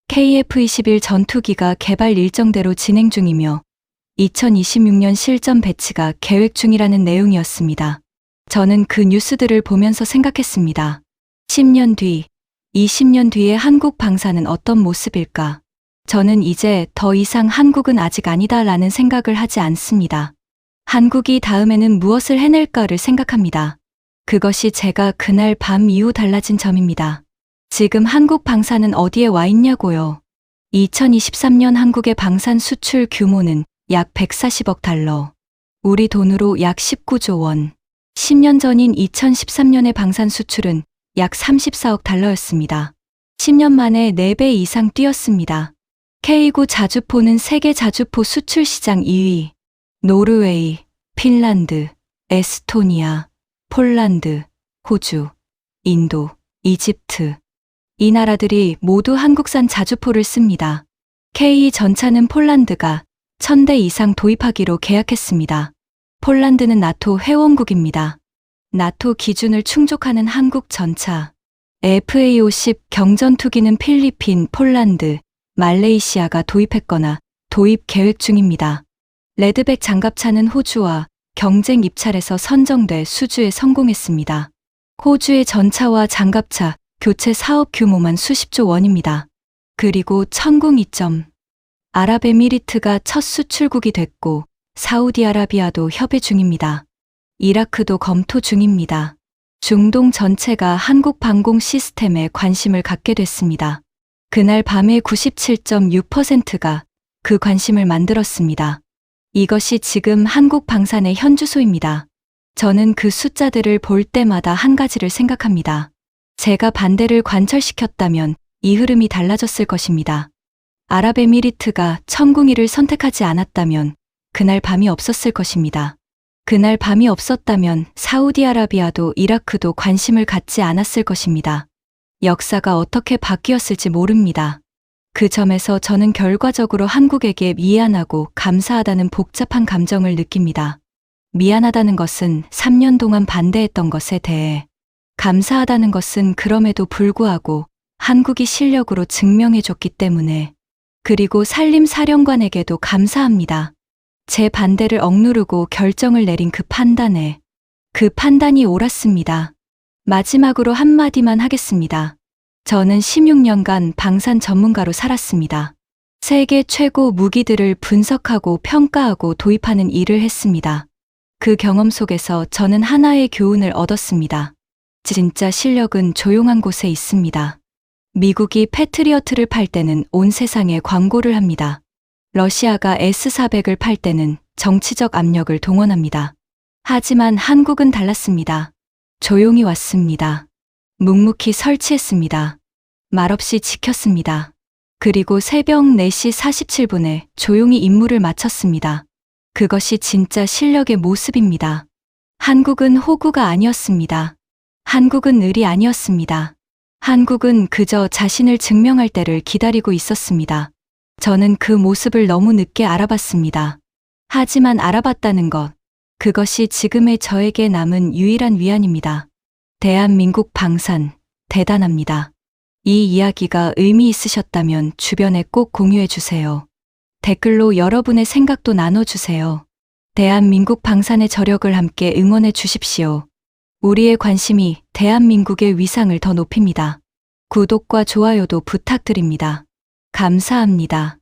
KF-21 전투기가 개발 일정대로 진행 중이며 2026년 실전 배치가 계획 중이라는 내용이었습니다. 저는 그 뉴스들을 보면서 생각했습니다. 10년 뒤, 20년 뒤의 한국 방사는 어떤 모습일까? 저는 이제 더 이상 한국은 아직 아니다라는 생각을 하지 않습니다. 한국이 다음에는 무엇을 해낼까를 생각합니다. 그것이 제가 그날 밤 이후 달라진 점입니다. 지금 한국 방사는 어디에 와 있냐고요? 2023년 한국의 방산 수출 규모는 약 140억 달러. 우리 돈으로 약 19조 원. 10년 전인 2013년의 방산 수출은 약 34억 달러였습니다. 10년 만에 4배 이상 뛰었습니다. K9 자주포는 세계 자주포 수출 시장 2위. 노르웨이, 핀란드, 에스토니아, 폴란드, 호주, 인도, 이집트. 이 나라들이 모두 한국산 자주포를 씁니다. K 전차는 폴란드가 1000대 이상 도입하기로 계약했습니다. 폴란드는 나토 회원국입니다. 나토 기준을 충족하는 한국 전차. FA-50 경전투기는 필리핀, 폴란드, 말레이시아가 도입했거나 도입 계획 중입니다. 레드백 장갑차는 호주와 경쟁 입찰에서 선정돼 수주에 성공했습니다. 호주의 전차와 장갑차 교체 사업 규모만 수십조 원입니다. 그리고 천궁 2점. 아랍에미리트가 첫 수출국이 됐고 사우디아라비아도 협의 중입니다. 이라크도 검토 중입니다. 중동 전체가 한국 방공 시스템에 관심을 갖게 됐습니다. 그날 밤의 97.6%가 그 관심을 만들었습니다. 이것이 지금 한국 방산의 현 주소입니다. 저는 그 숫자들을 볼 때마다 한 가지를 생각합니다. 제가 반대를 관철시켰다면 이 흐름이 달라졌을 것입니다. 아랍에미리트가 천궁이를 선택하지 않았다면 그날 밤이 없었을 것입니다. 그날 밤이 없었다면 사우디아라비아도 이라크도 관심을 갖지 않았을 것입니다. 역사가 어떻게 바뀌었을지 모릅니다. 그 점에서 저는 결과적으로 한국에게 미안하고 감사하다는 복잡한 감정을 느낍니다. 미안하다는 것은 3년 동안 반대했던 것에 대해, 감사하다는 것은 그럼에도 불구하고 한국이 실력으로 증명해줬기 때문에, 그리고 산림사령관에게도 감사합니다. 제 반대를 억누르고 결정을 내린 그 판단에, 그 판단이 옳았습니다. 마지막으로 한마디만 하겠습니다. 저는 16년간 방산 전문가로 살았습니다. 세계 최고 무기들을 분석하고 평가하고 도입하는 일을 했습니다. 그 경험 속에서 저는 하나의 교훈을 얻었습니다. 진짜 실력은 조용한 곳에 있습니다. 미국이 패트리어트를 팔 때는 온 세상에 광고를 합니다. 러시아가 S-400을 팔 때는 정치적 압력을 동원합니다. 하지만 한국은 달랐습니다. 조용히 왔습니다. 묵묵히 설치했습니다. 말없이 지켰습니다. 그리고 새벽 4시 47분에 조용히 임무를 마쳤습니다. 그것이 진짜 실력의 모습입니다. 한국은 호구가 아니었습니다. 한국은 을이 아니었습니다. 한국은 그저 자신을 증명할 때를 기다리고 있었습니다. 저는 그 모습을 너무 늦게 알아봤습니다. 하지만 알아봤다는 것, 그것이 지금의 저에게 남은 유일한 위안입니다. 대한민국 방산, 대단합니다. 이 이야기가 의미 있으셨다면 주변에 꼭 공유해 주세요. 댓글로 여러분의 생각도 나눠주세요. 대한민국 방산의 저력을 함께 응원해 주십시오. 우리의 관심이 대한민국의 위상을 더 높입니다. 구독과 좋아요도 부탁드립니다. 감사합니다.